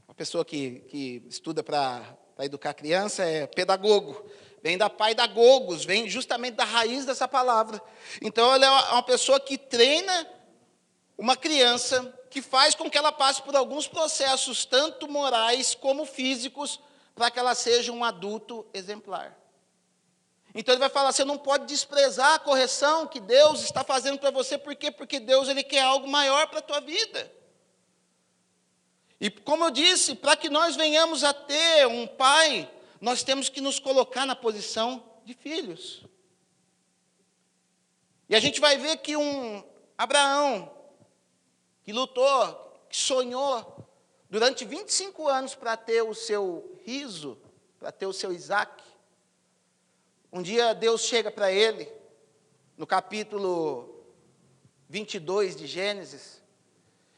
a pessoa que estuda para educar a criança é pedagogo. Vem da paidagogos, vem justamente da raiz dessa palavra. Então, ela é uma pessoa que treina uma criança, que faz com que ela passe por alguns processos, tanto morais como físicos, para que ela seja um adulto exemplar. Então, ele vai falar, você não pode desprezar a correção que Deus está fazendo para você. Por quê? Porque Deus ele quer algo maior para a tua vida. E como eu disse, para que nós venhamos a ter um pai, nós temos que nos colocar na posição de filhos. E a gente vai ver que um Abraão, que lutou, que sonhou durante 25 anos para ter o seu riso, para ter o seu Isaac. Um dia Deus chega para ele, no capítulo 22 de Gênesis,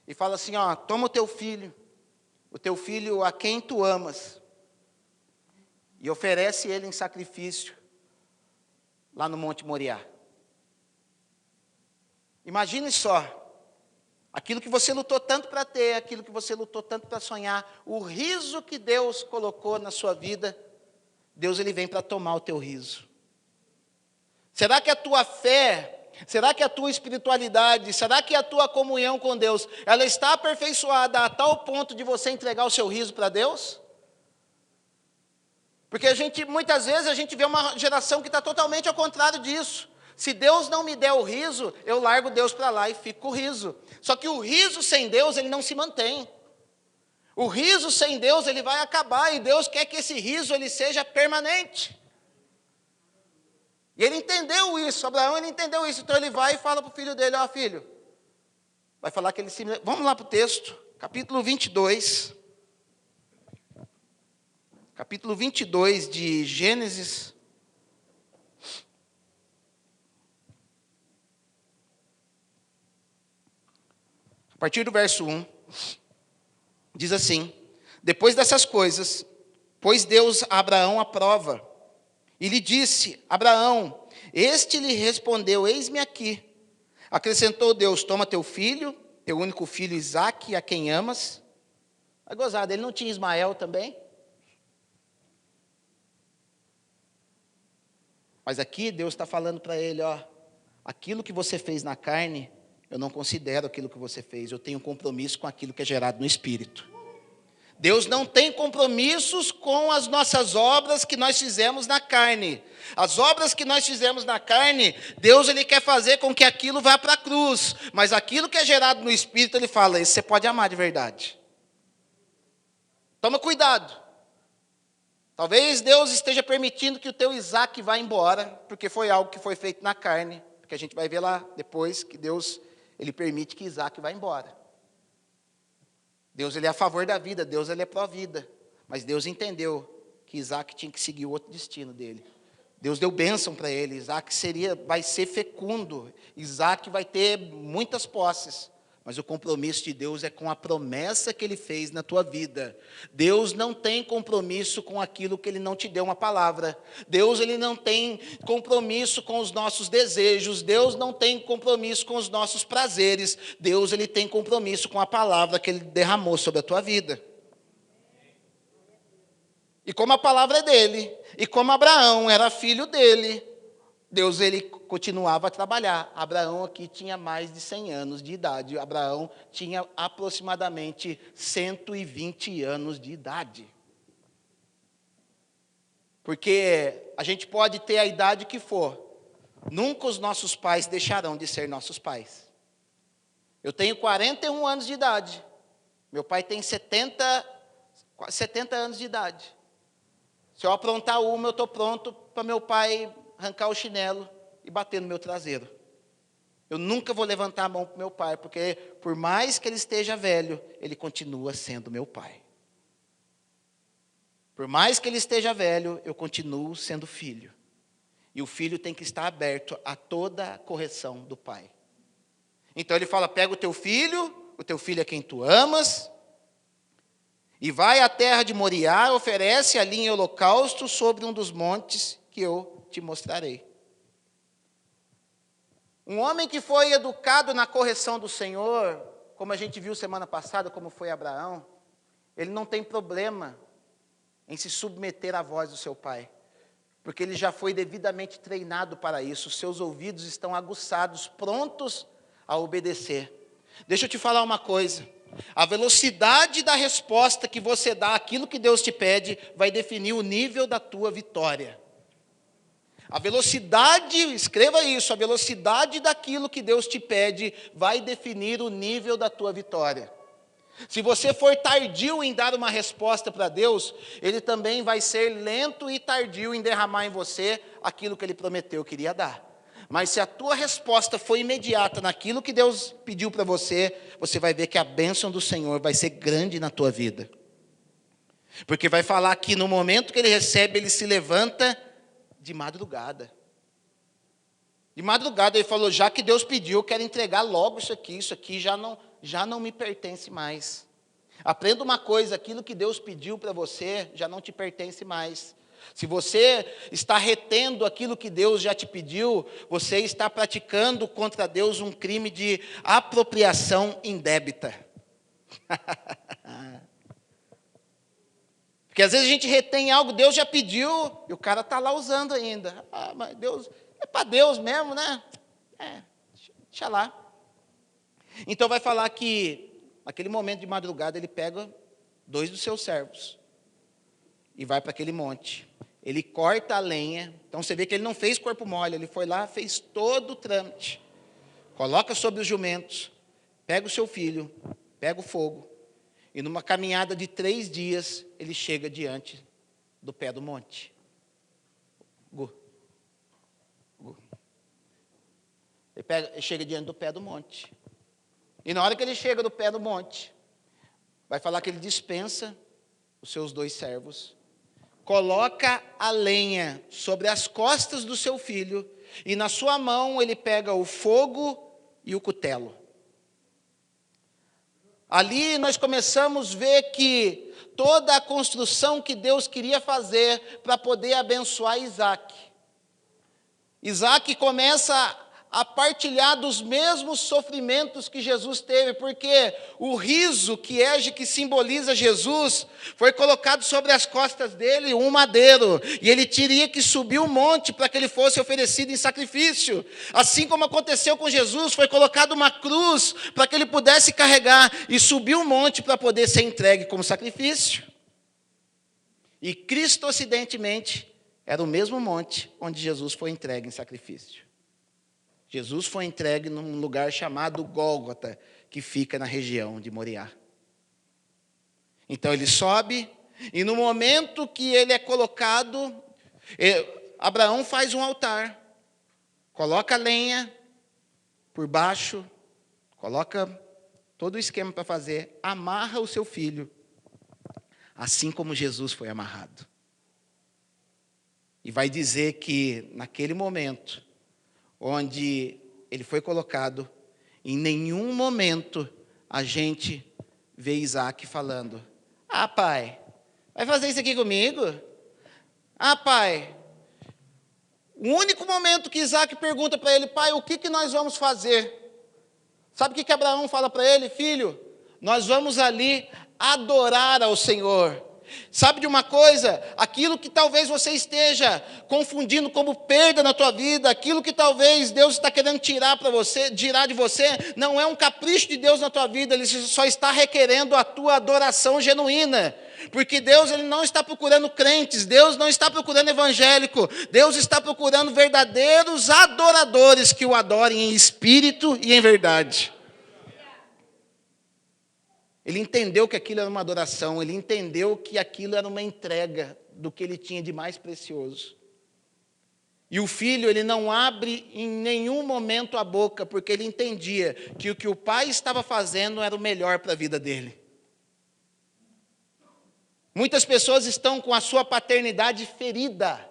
e fala assim, toma o teu filho a quem tu amas, e oferece ele em sacrifício lá no Monte Moriá. Imagine só, aquilo que você lutou tanto para ter, aquilo que você lutou tanto para sonhar, o riso que Deus colocou na sua vida, Deus ele vem para tomar o teu riso. Será que a tua fé, será que a tua espiritualidade, será que a tua comunhão com Deus, ela está aperfeiçoada a tal ponto de você entregar o seu riso para Deus? Porque muitas vezes a gente vê uma geração que está totalmente ao contrário disso. Se Deus não me der o riso, eu largo Deus para lá e fico com o riso. Só que o riso sem Deus, ele não se mantém. O riso sem Deus, ele vai acabar, e Deus quer que esse riso ele seja permanente. E ele entendeu isso, Abraão ele entendeu isso, então ele vai e fala para o filho dele, filho, vai falar que ele se... Vamos lá para o texto, capítulo 22 de Gênesis. A partir do verso 1, diz assim, depois dessas coisas, pôs Deus a Abraão à prova, e lhe disse, Abraão, este lhe respondeu, eis-me aqui. Acrescentou Deus, toma teu filho, teu único filho Isaque, a quem amas. É gozado, ele não tinha Ismael também? Mas aqui Deus está falando para ele, aquilo que você fez na carne, eu não considero aquilo que você fez, eu tenho compromisso com aquilo que é gerado no Espírito. Deus não tem compromissos com as nossas obras que nós fizemos na carne. As obras que nós fizemos na carne, Deus ele quer fazer com que aquilo vá para a cruz. Mas aquilo que é gerado no Espírito, ele fala, isso você pode amar de verdade. Toma cuidado. Talvez Deus esteja permitindo que o teu Isaac vá embora, porque foi algo que foi feito na carne. Porque a gente vai ver lá depois que Deus ele permite que Isaac vá embora. Deus ele é a favor da vida, Deus ele é pró-vida. Mas Deus entendeu que Isaac tinha que seguir o outro destino dele. Deus deu bênção para ele, Isaac vai ser fecundo, Isaac vai ter muitas posses. Mas o compromisso de Deus é com a promessa que Ele fez na tua vida. Deus não tem compromisso com aquilo que Ele não te deu uma palavra. Deus ele não tem compromisso com os nossos desejos. Deus não tem compromisso com os nossos prazeres. Deus ele tem compromisso com a palavra que Ele derramou sobre a tua vida. E como a palavra é dele, e como Abraão era filho dele, Deus ele continuava a trabalhar. Abraão aqui tinha mais de 100 anos de idade. Abraão tinha aproximadamente 120 anos de idade. Porque a gente pode ter a idade que for, nunca os nossos pais deixarão de ser nossos pais. Eu tenho 41 anos de idade. Meu pai tem 70 anos de idade. Se eu aprontar uma, eu estou pronto para meu pai arrancar o chinelo e bater no meu traseiro. Eu nunca vou levantar a mão para meu pai, porque por mais que ele esteja velho, ele continua sendo meu pai. Por mais que ele esteja velho, eu continuo sendo filho. E o filho tem que estar aberto a toda a correção do pai. Então ele fala, pega o teu filho é quem tu amas, e vai à terra de Moriá, oferece ali em holocausto sobre um dos montes que eu te mostrarei. Um homem que foi educado na correção do Senhor, como a gente viu semana passada, como foi Abraão, ele não tem problema em se submeter à voz do seu pai, porque ele já foi devidamente treinado para isso, os seus ouvidos estão aguçados, prontos a obedecer. Deixa eu te falar uma coisa, a velocidade da resposta que você dá àquilo que Deus te pede, vai definir o nível da tua vitória. A velocidade, escreva isso, a velocidade daquilo que Deus te pede, vai definir o nível da tua vitória. Se você for tardio em dar uma resposta para Deus, Ele também vai ser lento e tardio em derramar em você aquilo que Ele prometeu que iria dar. Mas se a tua resposta for imediata naquilo que Deus pediu para você, você vai ver que a bênção do Senhor vai ser grande na tua vida. Porque vai falar que no momento que Ele recebe, Ele se levanta de madrugada. De madrugada Ele falou, já que Deus pediu, eu quero entregar logo isso aqui já não me pertence mais. Aprenda uma coisa, aquilo que Deus pediu para você, já não te pertence mais. Se você está retendo aquilo que Deus já te pediu, você está praticando contra Deus um crime de apropriação indébita. Porque às vezes a gente retém algo, Deus já pediu, e o cara está lá usando ainda. Ah, mas Deus, é para Deus mesmo, né? Deixa lá. Então vai falar que, naquele momento de madrugada, ele pega 2 dos seus servos e vai para aquele monte. Ele corta a lenha, então você vê que ele não fez corpo mole, ele foi lá, fez todo o trâmite. Coloca sobre os jumentos, pega o seu filho, pega o fogo, e numa caminhada de 3 dias, ele chega diante do pé do monte. Ele chega diante do pé do monte. E na hora que ele chega do pé do monte, vai falar que ele dispensa os seus 2 servos, coloca a lenha sobre as costas do seu filho, e na sua mão ele pega o fogo e o cutelo. Ali nós começamos a ver que toda a construção que Deus queria fazer para poder abençoar Isaac. Isaac começa a partilhar dos mesmos sofrimentos que Jesus teve, porque o riso que simboliza Jesus, foi colocado sobre as costas dele um madeiro, e ele teria que subir o monte para que ele fosse oferecido em sacrifício. Assim como aconteceu com Jesus, foi colocado uma cruz para que ele pudesse carregar e subir o monte para poder ser entregue como sacrifício. E cristocidentemente, era o mesmo monte onde Jesus foi entregue em sacrifício. Jesus foi entregue num lugar chamado Gólgota, que fica na região de Moriá. Então ele sobe, e no momento que ele é colocado, Abraão faz um altar, coloca a lenha por baixo, coloca todo o esquema para fazer, amarra o seu filho, assim como Jesus foi amarrado. E vai dizer que naquele momento, onde ele foi colocado, em nenhum momento a gente vê Isaac falando, ah, pai, vai fazer isso aqui comigo? Ah, pai. O único momento que Isaac pergunta para ele, pai, o que nós vamos fazer? Sabe o que Abraão fala para ele? Filho, nós vamos ali adorar ao Senhor. Sabe de uma coisa? Aquilo que talvez você esteja confundindo como perda na tua vida, aquilo que talvez Deus está querendo tirar de você, não é um capricho de Deus na tua vida, Ele só está requerendo a tua adoração genuína. Porque Deus, Ele não está procurando crentes, Deus não está procurando evangélico, Deus está procurando verdadeiros adoradores que o adorem em espírito e em verdade. Ele entendeu que aquilo era uma adoração, ele entendeu que aquilo era uma entrega do que ele tinha de mais precioso. E o filho, ele não abre em nenhum momento a boca, porque ele entendia que o que o pai estava fazendo era o melhor para a vida dele. Muitas pessoas estão com a sua paternidade ferida.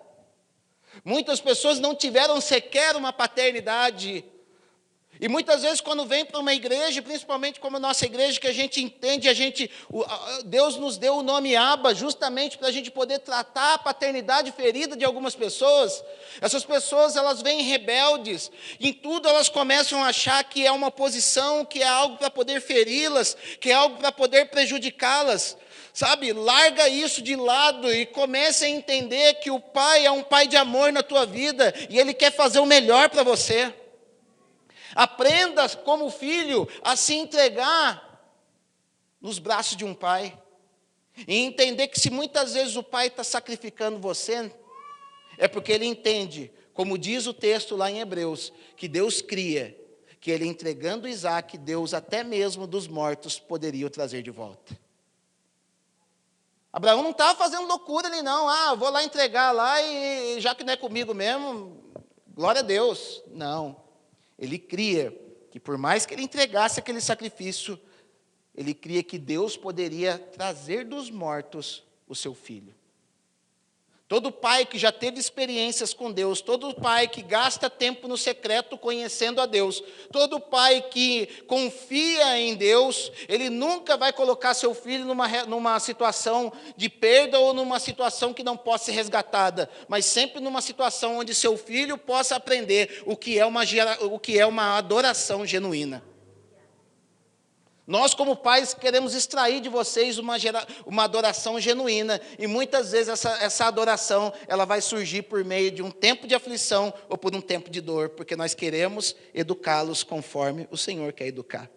Muitas pessoas não tiveram sequer uma paternidade. E muitas vezes quando vem para uma igreja, principalmente como a nossa igreja, que a gente entende, Deus nos deu o nome Abba, justamente para a gente poder tratar a paternidade ferida de algumas pessoas. Essas pessoas, elas vêm rebeldes, em tudo elas começam a achar que é uma posição, que é algo para poder feri-las, que é algo para poder prejudicá-las. Sabe, larga isso de lado e comece a entender que o Pai é um Pai de amor na tua vida, e Ele quer fazer o melhor para você. Aprenda como filho a se entregar nos braços de um pai. E entender que se muitas vezes o pai está sacrificando você, é porque ele entende, como diz o texto lá em Hebreus, que Deus cria, que ele entregando Isaac, Deus até mesmo dos mortos poderia o trazer de volta. Abraão não estava fazendo loucura ali não, eu vou lá entregar lá e já que não é comigo mesmo, glória a Deus. Não. Ele cria que por mais que ele entregasse aquele sacrifício, ele cria que Deus poderia trazer dos mortos o seu filho. Todo pai que já teve experiências com Deus, todo pai que gasta tempo no secreto conhecendo a Deus, todo pai que confia em Deus, ele nunca vai colocar seu filho numa situação de perda ou numa situação que não possa ser resgatada, mas sempre numa situação onde seu filho possa aprender o que é uma adoração genuína. Nós, como pais, queremos extrair de vocês uma adoração genuína. E muitas vezes essa adoração ela vai surgir por meio de um tempo de aflição ou por um tempo de dor, porque nós queremos educá-los conforme o Senhor quer educar.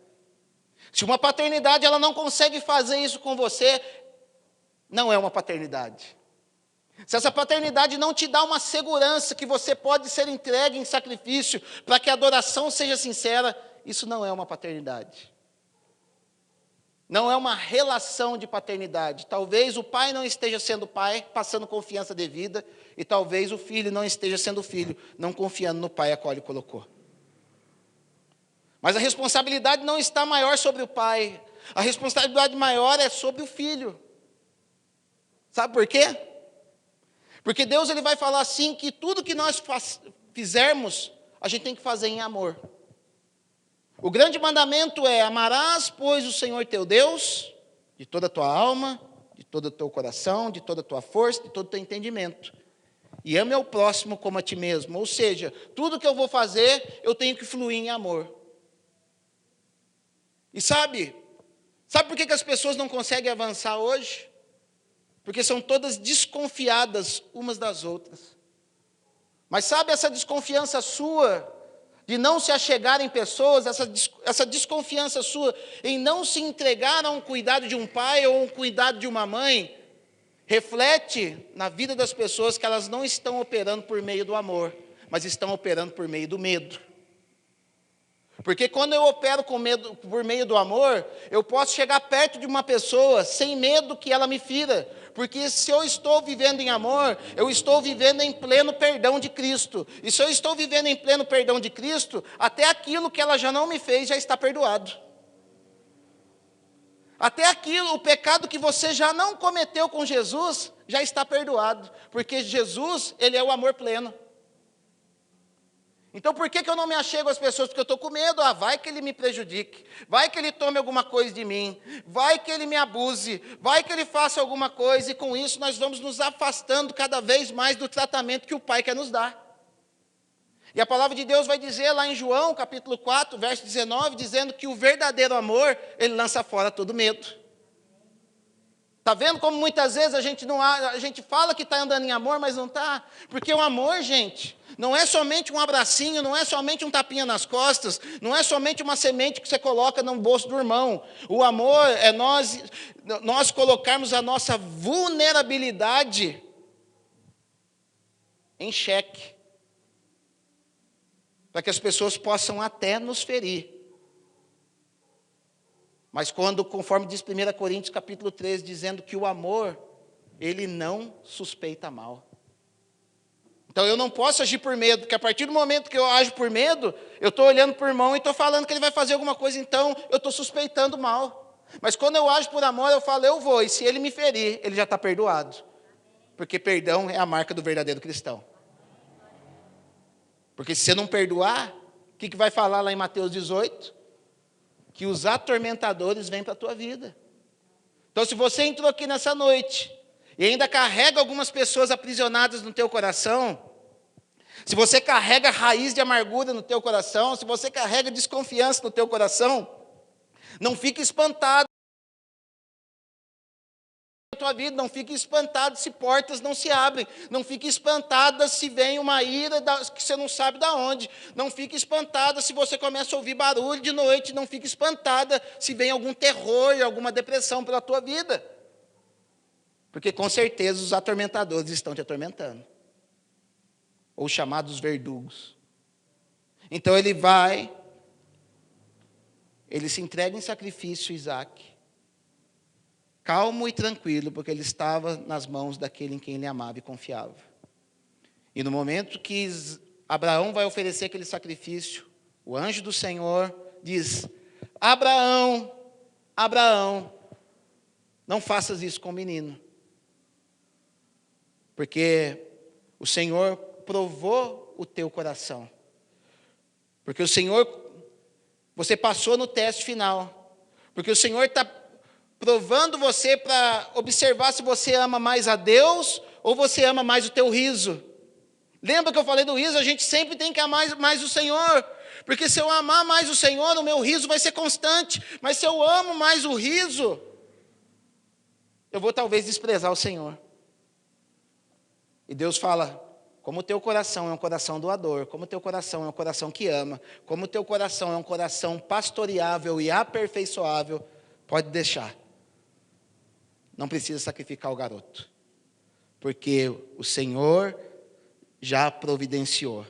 Se uma paternidade ela não consegue fazer isso com você, não é uma paternidade. Se essa paternidade não te dá uma segurança que você pode ser entregue em sacrifício para que a adoração seja sincera, isso não é uma paternidade. Não é uma relação de paternidade. Talvez o pai não esteja sendo pai, passando confiança devida, e talvez o filho não esteja sendo filho, não confiando no pai a qual ele colocou. Mas a responsabilidade não está maior sobre o pai, a responsabilidade maior é sobre o filho. Sabe por quê? Porque Deus ele vai falar assim, que tudo que nós fizermos, a gente tem que fazer em amor. O grande mandamento é: amarás, pois, o Senhor teu Deus, de toda a tua alma, de todo o teu coração, de toda a tua força, de todo o teu entendimento. E ame ao próximo como a ti mesmo. Ou seja, tudo que eu vou fazer, eu tenho que fluir em amor. E sabe por que as pessoas não conseguem avançar hoje? Porque são todas desconfiadas umas das outras. Mas sabe essa desconfiança sua de não se achegar em pessoas, essa desconfiança sua em não se entregar a um cuidado de um pai ou um cuidado de uma mãe, reflete na vida das pessoas que elas não estão operando por meio do amor, mas estão operando por meio do medo. Porque quando eu opero por meio do amor, eu posso chegar perto de uma pessoa sem medo que ela me fira. Porque se eu estou vivendo em amor, eu estou vivendo em pleno perdão de Cristo. E se eu estou vivendo em pleno perdão de Cristo, até aquilo que ela já não me fez já está perdoado. Até aquilo, o pecado que você já não cometeu com Jesus, já está perdoado. Porque Jesus, ele é o amor pleno. Então por que eu não me achego às pessoas? Porque eu estou com medo, vai que ele me prejudique, vai que ele tome alguma coisa de mim, vai que ele me abuse, vai que ele faça alguma coisa, e com isso nós vamos nos afastando cada vez mais do tratamento que o Pai quer nos dar. E a palavra de Deus vai dizer lá em João, capítulo 4, verso 19, dizendo que o verdadeiro amor, ele lança fora todo medo. Está vendo como muitas vezes a gente fala que está andando em amor, mas não está? Porque o amor, gente, não é somente um abracinho, não é somente um tapinha nas costas, não é somente uma semente que você coloca no bolso do irmão. O amor é nós colocarmos a nossa vulnerabilidade em xeque, para que as pessoas possam até nos ferir. Mas conforme diz 1 Coríntios capítulo 13, dizendo que o amor, ele não suspeita mal. Então eu não posso agir por medo, porque a partir do momento que eu ajo por medo, eu estou olhando para o irmão e estou falando que ele vai fazer alguma coisa, então eu estou suspeitando mal. Mas quando eu ajo por amor, eu falo, eu vou, e se ele me ferir, ele já está perdoado. Porque perdão é a marca do verdadeiro cristão. Porque se você não perdoar, o que vai falar lá em Mateus 18? Que os atormentadores vêm para a tua vida. Então, se você entrou aqui nessa noite e ainda carrega algumas pessoas aprisionadas no teu coração, se você carrega raiz de amargura no teu coração, se você carrega desconfiança no teu coração, não fique espantado na tua vida, não fique espantado se portas não se abrem, não fique espantada se vem uma ira que você não sabe de onde, não fique espantada se você começa a ouvir barulho de noite, não fique espantada se vem algum terror e alguma depressão pela tua vida, porque com certeza os atormentadores estão te atormentando, ou chamados verdugos. Então ele se entrega em sacrifício, Isaac, calmo e tranquilo, porque ele estava nas mãos daquele em quem ele amava e confiava. E no momento que Abraão vai oferecer aquele sacrifício, o anjo do Senhor diz: Abraão, Abraão, não faças isso com o menino, porque o Senhor provou o teu coração, porque o Senhor, você passou no teste final, porque o Senhor está provando você para observar se você ama mais a Deus ou você ama mais o teu riso. Lembra que eu falei do riso? A gente sempre tem que amar mais o Senhor, porque se eu amar mais o Senhor, o meu riso vai ser constante, mas se eu amo mais o riso, eu vou talvez desprezar o Senhor. E Deus fala: como o teu coração é um coração doador, como o teu coração é um coração que ama, como o teu coração é um coração pastoreável e aperfeiçoável, pode deixar. Não precisa sacrificar o garoto, porque o Senhor já providenciou.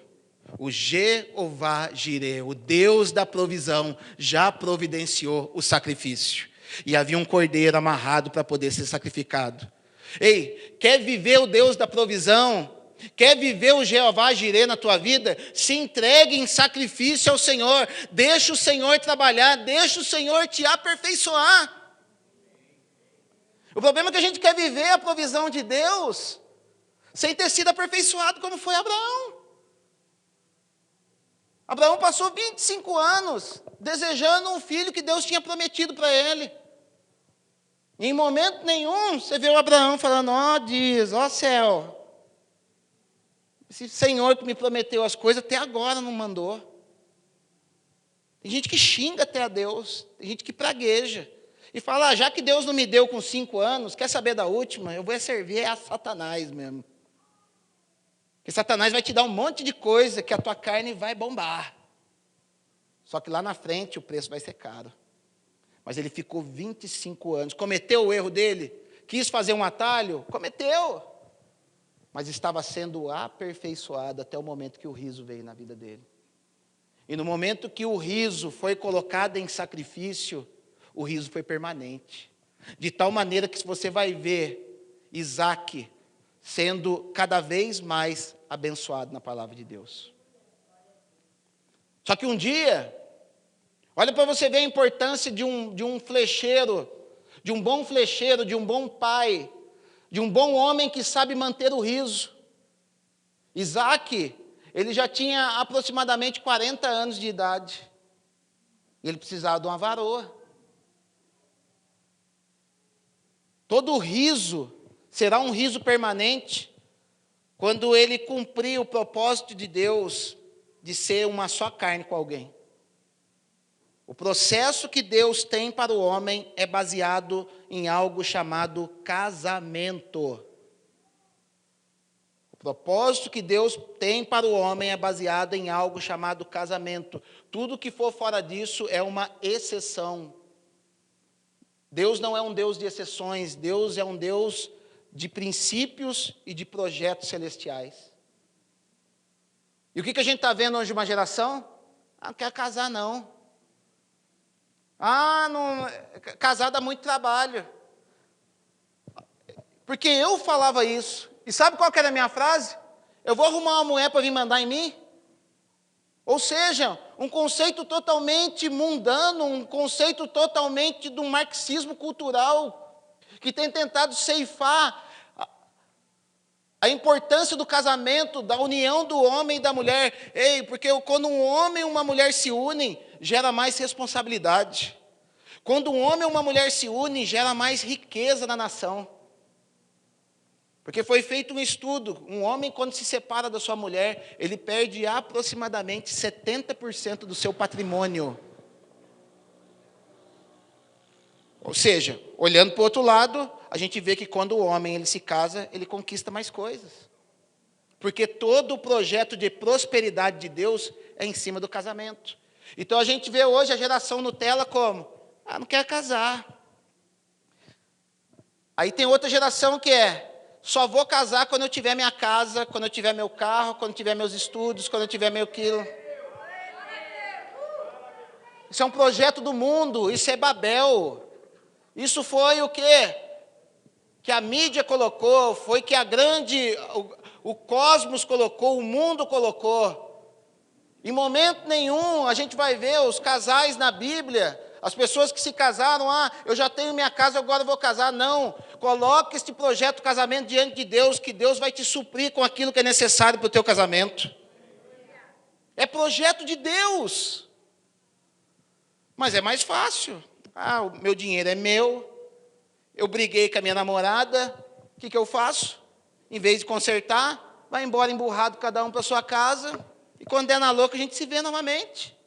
O Jeová Jireh, o Deus da provisão, já providenciou o sacrifício. E havia um cordeiro amarrado para poder ser sacrificado. Ei, quer viver o Deus da provisão? Quer viver o Jeová Jireh na tua vida? Se entregue em sacrifício ao Senhor. Deixa o Senhor trabalhar, deixa o Senhor te aperfeiçoar. O problema é que a gente quer viver a provisão de Deus sem ter sido aperfeiçoado como foi Abraão. Abraão passou 25 anos desejando um filho que Deus tinha prometido para ele. E em momento nenhum você vê o Abraão falando: ó Deus, ó céu, esse Senhor que me prometeu as coisas até agora não mandou. Tem gente que xinga até a Deus, tem gente que pragueja. E fala: já que Deus não me deu com 5 anos, quer saber da última? Eu vou servir a Satanás mesmo. Porque Satanás vai te dar um monte de coisa que a tua carne vai bombar. Só que lá na frente o preço vai ser caro. Mas ele ficou 25 anos. Cometeu o erro dele? Quis fazer um atalho? Cometeu. Mas estava sendo aperfeiçoado até o momento que o riso veio na vida dele. E no momento que o riso foi colocado em sacrifício, o riso foi permanente. De tal maneira que você vai ver Isaac sendo cada vez mais abençoado na palavra de Deus. Só que um dia, olha para você ver a importância de um flecheiro, de um bom flecheiro, de um bom pai, de um bom homem que sabe manter o riso. Isaac, ele já tinha aproximadamente 40 anos de idade. E ele precisava de uma varoa. Todo riso será um riso permanente quando ele cumprir o propósito de Deus de ser uma só carne com alguém. O processo que Deus tem para o homem é baseado em algo chamado casamento. O propósito que Deus tem para o homem é baseado em algo chamado casamento. Tudo que for fora disso é uma exceção. Deus não é um Deus de exceções, Deus é um Deus de princípios e de projetos celestiais. E o que a gente está vendo hoje de uma geração? Não quer casar não. Casar dá muito trabalho. Porque eu falava isso. E sabe qual que era a minha frase? Eu vou arrumar uma mulher para vir mandar em mim? Ou seja, um conceito totalmente mundano, um conceito totalmente de um marxismo cultural, que tem tentado ceifar A importância do casamento, da união do homem e da mulher. Ei, porque quando um homem e uma mulher se unem, gera mais responsabilidade. Quando um homem e uma mulher se unem, gera mais riqueza na nação. Porque foi feito um estudo, um homem quando se separa da sua mulher, ele perde aproximadamente 70% do seu patrimônio. Ou seja, olhando para o outro lado, a gente vê que quando o homem ele se casa, ele conquista mais coisas. Porque todo o projeto de prosperidade de Deus é em cima do casamento. Então a gente vê hoje a geração Nutella como? Não quer casar. Aí tem outra geração que só vou casar quando eu tiver minha casa, quando eu tiver meu carro, quando eu tiver meus estudos, quando eu tiver meu quilo. Isso é um projeto do mundo, isso é Babel. Isso foi o quê? Que a mídia colocou, foi que o cosmos colocou, o mundo colocou. Em momento nenhum a gente vai ver os casais na Bíblia, as pessoas que se casaram, eu já tenho minha casa, agora eu vou casar. Não, coloque este projeto de casamento diante de Deus, que Deus vai te suprir com aquilo que é necessário para o teu casamento. É projeto de Deus. Mas é mais fácil. O meu dinheiro é meu, eu briguei com a minha namorada, o que eu faço? Em vez de consertar, vai embora emburrado cada um para sua casa, e quando é na louca a gente se vê novamente.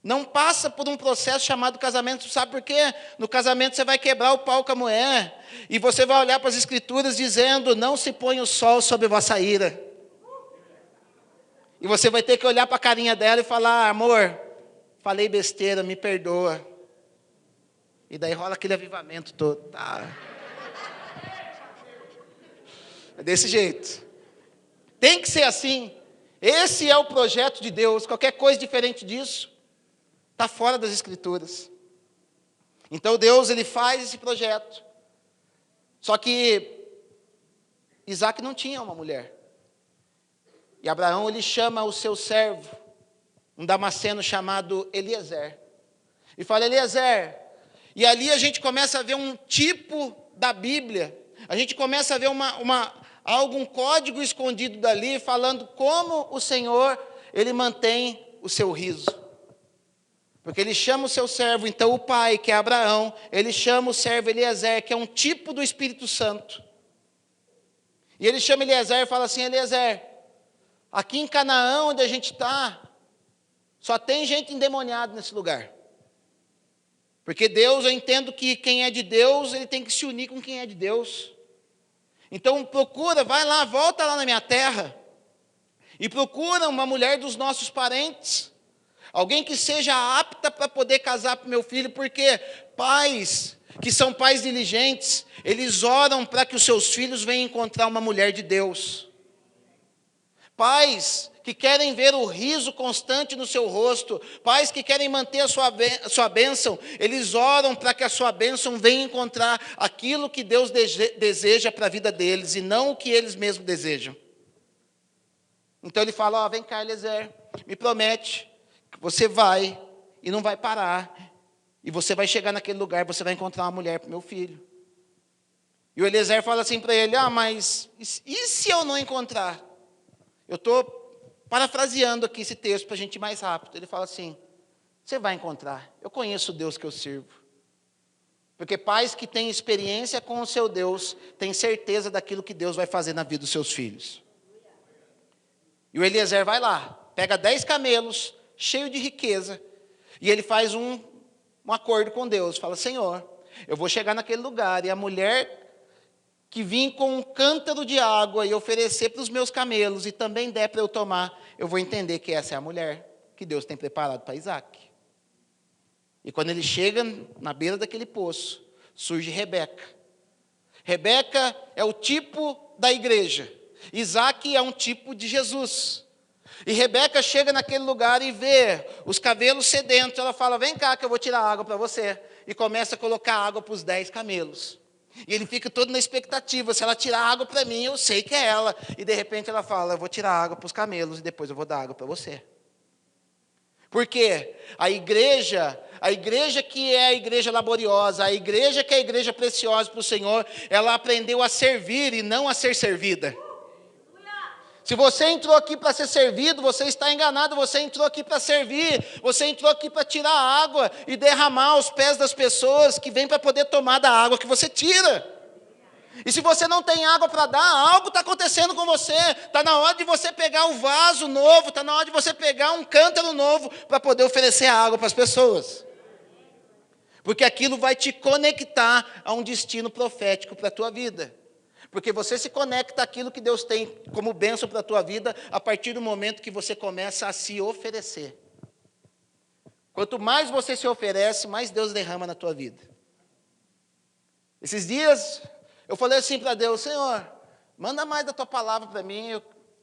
Não passa por um processo chamado casamento, sabe por quê? No casamento você vai quebrar o pau com a mulher, e você vai olhar para as escrituras dizendo, não se põe o sol sobre a vossa ira. E você vai ter que olhar para a carinha dela e falar, amor, falei besteira, me perdoa. E daí rola aquele avivamento todo. Tá? É desse jeito. Tem que ser assim. Esse é o projeto de Deus. Qualquer coisa diferente disso está fora das Escrituras. Então Deus ele faz esse projeto. Só que Isaac não tinha uma mulher. E Abraão ele chama o seu servo, um damasceno chamado Eliezer. E fala, Eliezer. E ali a gente começa a ver um tipo da Bíblia. A gente começa a ver um código escondido dali, falando como o Senhor, ele mantém o seu riso. Porque ele chama o seu servo, então o pai, que é Abraão, ele chama o servo Eliezer, que é um tipo do Espírito Santo. E ele chama Eliezer e fala assim, Eliezer, aqui em Canaã, onde a gente está, só tem gente endemoniada nesse lugar. Porque Deus, eu entendo que quem é de Deus, ele tem que se unir com quem é de Deus. Então procura, vai lá, volta lá na minha terra, e procura uma mulher dos nossos parentes, alguém que seja apta para poder casar para o meu filho, porque pais que são pais diligentes, eles oram para que os seus filhos venham encontrar uma mulher de Deus. Pais que querem ver o riso constante no seu rosto, pais que querem manter a sua bênção, eles oram para que a sua bênção venha encontrar aquilo que Deus deseja para a vida deles, e não o que eles mesmos desejam. Então ele fala, vem cá, Eliezer, me promete que você vai e não vai parar, e você vai chegar naquele lugar, você vai encontrar uma mulher para o meu filho. E o Eliezer fala assim para ele, mas e se eu não encontrar? Eu estou parafraseando aqui esse texto para a gente ir mais rápido. Ele fala assim, você vai encontrar. Eu conheço o Deus que eu sirvo. Porque pais que têm experiência com o seu Deus, têm certeza daquilo que Deus vai fazer na vida dos seus filhos. E o Eliezer vai lá, pega 10 camelos, cheio de riqueza, e ele faz um acordo com Deus. Fala, Senhor, eu vou chegar naquele lugar, e a mulher que vim com um cântaro de água e oferecer para os meus camelos, e também der para eu tomar, eu vou entender que essa é a mulher que Deus tem preparado para Isaac. E quando ele chega na beira daquele poço, surge Rebeca. Rebeca é o tipo da igreja. Isaac é um tipo de Jesus. E Rebeca chega naquele lugar e vê os camelos sedentos. Ela fala, vem cá que eu vou tirar água para você. E começa a colocar água para os 10 camelos. E ele fica todo na expectativa, se ela tirar água para mim, eu sei que é ela. E de repente ela fala, eu vou tirar água para os camelos e depois eu vou dar água para você. Por quê? A igreja que é a igreja laboriosa, a igreja que é a igreja preciosa para o Senhor, ela aprendeu a servir e não a ser servida. Se você entrou aqui para ser servido, você está enganado, você entrou aqui para servir, você entrou aqui para tirar água e derramar aos pés das pessoas que vêm para poder tomar da água que você tira. E se você não tem água para dar, algo está acontecendo com você. Está na hora de você pegar um vaso novo, está na hora de você pegar um cântaro novo para poder oferecer água para as pessoas. Porque aquilo vai te conectar a um destino profético para a tua vida. Porque você se conecta àquilo que Deus tem como bênção para a tua vida a partir do momento que você começa a se oferecer. Quanto mais você se oferece, mais Deus derrama na tua vida. Esses dias, eu falei assim para Deus: Senhor, manda mais da tua palavra para mim,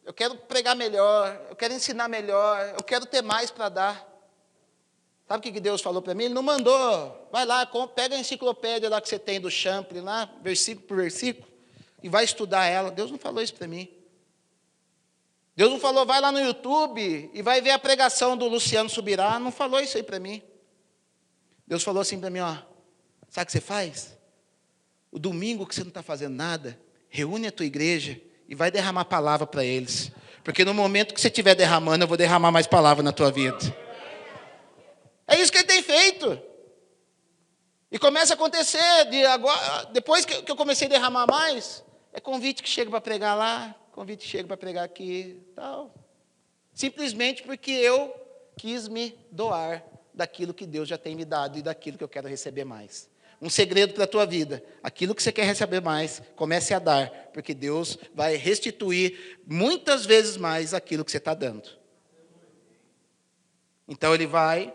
eu quero pregar melhor, eu quero ensinar melhor, eu quero ter mais para dar. Sabe o que Deus falou para mim? Ele não mandou, vai lá, pega a enciclopédia lá que você tem do Champlin, lá, versículo por versículo, e vai estudar ela. Deus não falou isso para mim. Deus não falou, vai lá no YouTube e vai ver a pregação do Luciano Subirá. Não falou isso aí para mim. Deus falou assim para mim, ó, sabe o que você faz? O domingo que você não está fazendo nada, reúne a tua igreja e vai derramar palavra para eles. Porque no momento que você estiver derramando, eu vou derramar mais palavra na tua vida. É isso que ele tem feito. E começa a acontecer, depois que eu comecei a derramar mais, é convite que chega para pregar lá, convite que chega para pregar aqui, tal. Simplesmente porque eu quis me doar daquilo que Deus já tem me dado e daquilo que eu quero receber mais. Um segredo para a tua vida: aquilo que você quer receber mais, comece a dar, porque Deus vai restituir muitas vezes mais aquilo que você está dando. Então ele vai,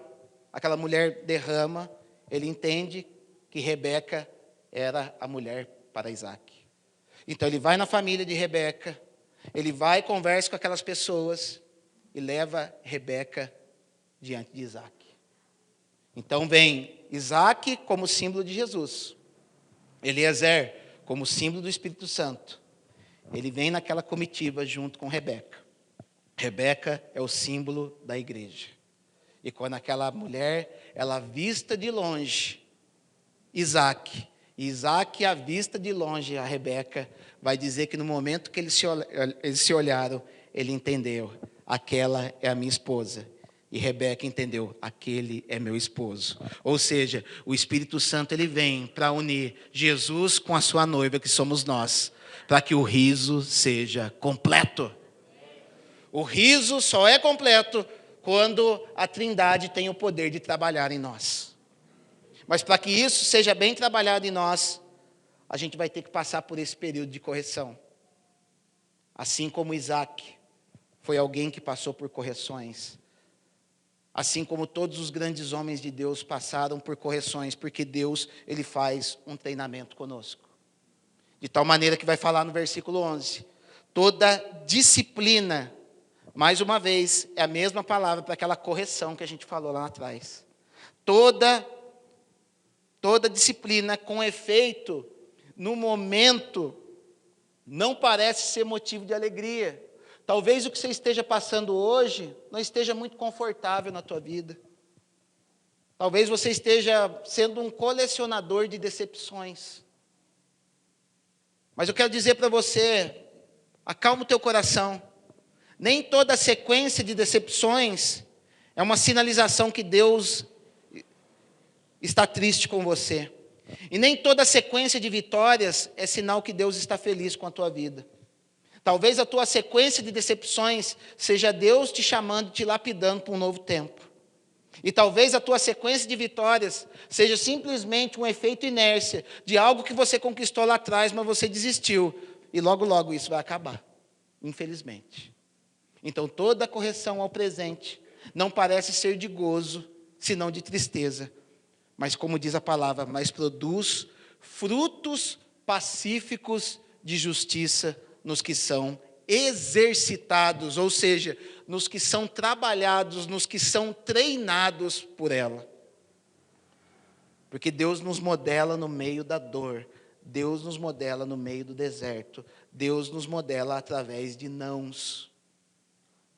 aquela mulher derrama, ele entende que Rebeca era a mulher para Isaac. Então ele vai na família de Rebeca, ele vai e conversa com aquelas pessoas e leva Rebeca diante de Isaac. Então vem Isaac como símbolo de Jesus, Eliezer como símbolo do Espírito Santo. Ele vem naquela comitiva junto com Rebeca. Rebeca é o símbolo da igreja. E quando aquela mulher, ela vista de longe Isaac, à vista de longe a Rebeca, vai dizer que no momento que eles se olharam, ele entendeu: aquela é a minha esposa. E Rebeca entendeu: aquele é meu esposo. Ou seja, o Espírito Santo ele vem para unir Jesus com a sua noiva, que somos nós, para que o riso seja completo. O riso só é completo quando a Trindade tem o poder de trabalhar em nós. Mas para que isso seja bem trabalhado em nós, a gente vai ter que passar por esse período de correção. Assim como Isaac foi alguém que passou por correções. Assim como todos os grandes homens de Deus passaram por correções, porque Deus, ele faz um treinamento conosco. De tal maneira que vai falar no versículo 11, toda disciplina, mais uma vez, é a mesma palavra para aquela correção que a gente falou lá atrás. Toda disciplina com efeito, no momento, não parece ser motivo de alegria. Talvez o que você esteja passando hoje não esteja muito confortável na tua vida. Talvez você esteja sendo um colecionador de decepções. Mas eu quero dizer para você, acalma o teu coração. Nem toda sequência de decepções é uma sinalização que Deus está triste com você. E nem toda sequência de vitórias é sinal que Deus está feliz com a tua vida. Talvez a tua sequência de decepções seja Deus te chamando, te lapidando para um novo tempo. E talvez a tua sequência de vitórias seja simplesmente um efeito inércia de algo que você conquistou lá atrás, mas você desistiu. E logo, logo isso vai acabar, infelizmente. Então toda correção ao presente não parece ser de gozo, senão de tristeza. Mas como diz a palavra, mas produz frutos pacíficos de justiça nos que são exercitados, ou seja, nos que são trabalhados, nos que são treinados por ela. Porque Deus nos modela no meio da dor, Deus nos modela no meio do deserto, Deus nos modela através de nãos.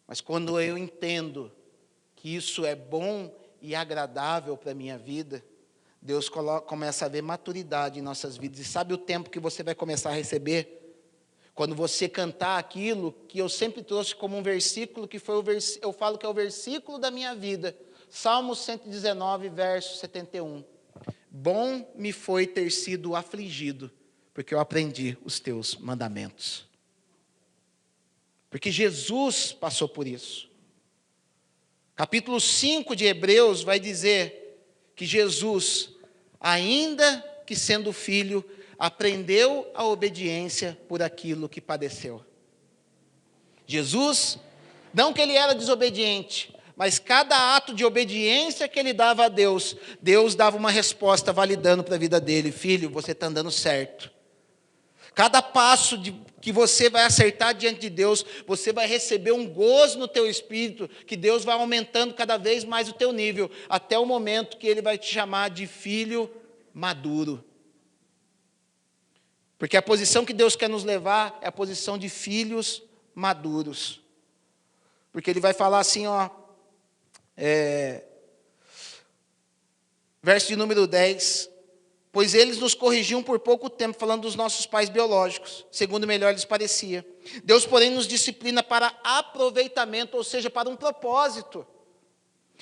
Mas quando eu entendo que isso é bom e agradável para a minha vida, Deus começa a ver maturidade em nossas vidas. E sabe o tempo que você vai começar a receber? quando você cantar aquilo que eu sempre trouxe como um versículo, que foi eu falo que é o versículo da minha vida, Salmo 119, verso 71. Bom me foi ter sido afligido, porque eu aprendi os teus mandamentos. Porque Jesus passou por isso. Capítulo 5 de Hebreus vai dizer que Jesus, ainda que sendo filho, aprendeu a obediência por aquilo que padeceu. Jesus, não que ele era desobediente, mas cada ato de obediência que ele dava a Deus, Deus dava uma resposta validando para a vida dele. Filho, você está andando certo. Cada passo que você vai acertar diante de Deus, você vai receber um gozo no teu espírito, que Deus vai aumentando cada vez mais o teu nível, até o momento que Ele vai te chamar de filho maduro. Porque a posição que Deus quer nos levar é a posição de filhos maduros. Porque Ele vai falar assim, verso de número 10... Pois eles nos corrigiam por pouco tempo, falando dos nossos pais biológicos, segundo melhor lhes parecia. Deus, porém, nos disciplina para aproveitamento, ou seja, para um propósito,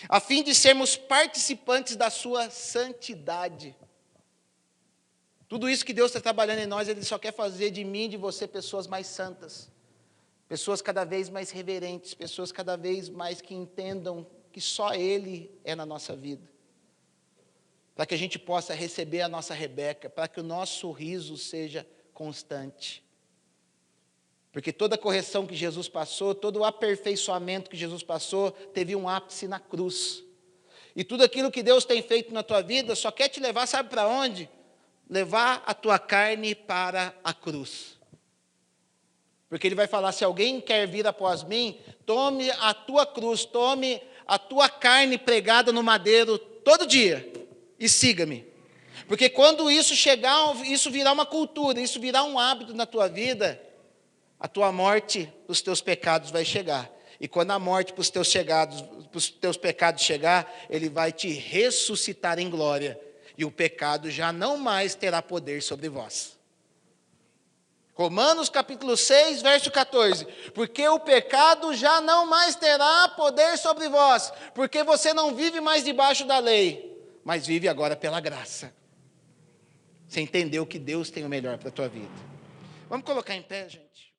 a fim de sermos participantes da sua santidade. Tudo isso que Deus está trabalhando em nós, Ele só quer fazer de mim e de você pessoas mais santas, pessoas cada vez mais reverentes, pessoas cada vez mais que entendam que só Ele é na nossa vida. Para que a gente possa receber a nossa Rebeca, para que o nosso sorriso seja constante. Porque toda a correção que Jesus passou, todo o aperfeiçoamento que Jesus passou, teve um ápice na cruz. E tudo aquilo que Deus tem feito na tua vida, só quer te levar, sabe para onde? Levar a tua carne para a cruz. Porque Ele vai falar, se alguém quer vir após mim, tome a tua cruz, tome a tua carne pregada no madeiro todo dia. E siga-me. Porque quando isso chegar, isso virar uma cultura, isso virar um hábito na tua vida, a tua morte dos teus pecados vai chegar. E quando a morte para os teus pecados chegar, Ele vai te ressuscitar em glória. E o pecado já não mais terá poder sobre vós. Romanos capítulo 6, verso 14. Porque o pecado já não mais terá poder sobre vós, porque você não vive mais debaixo da lei, mas vive agora pela graça. Você entendeu que Deus tem o melhor para a tua vida. Vamos colocar em pé, gente.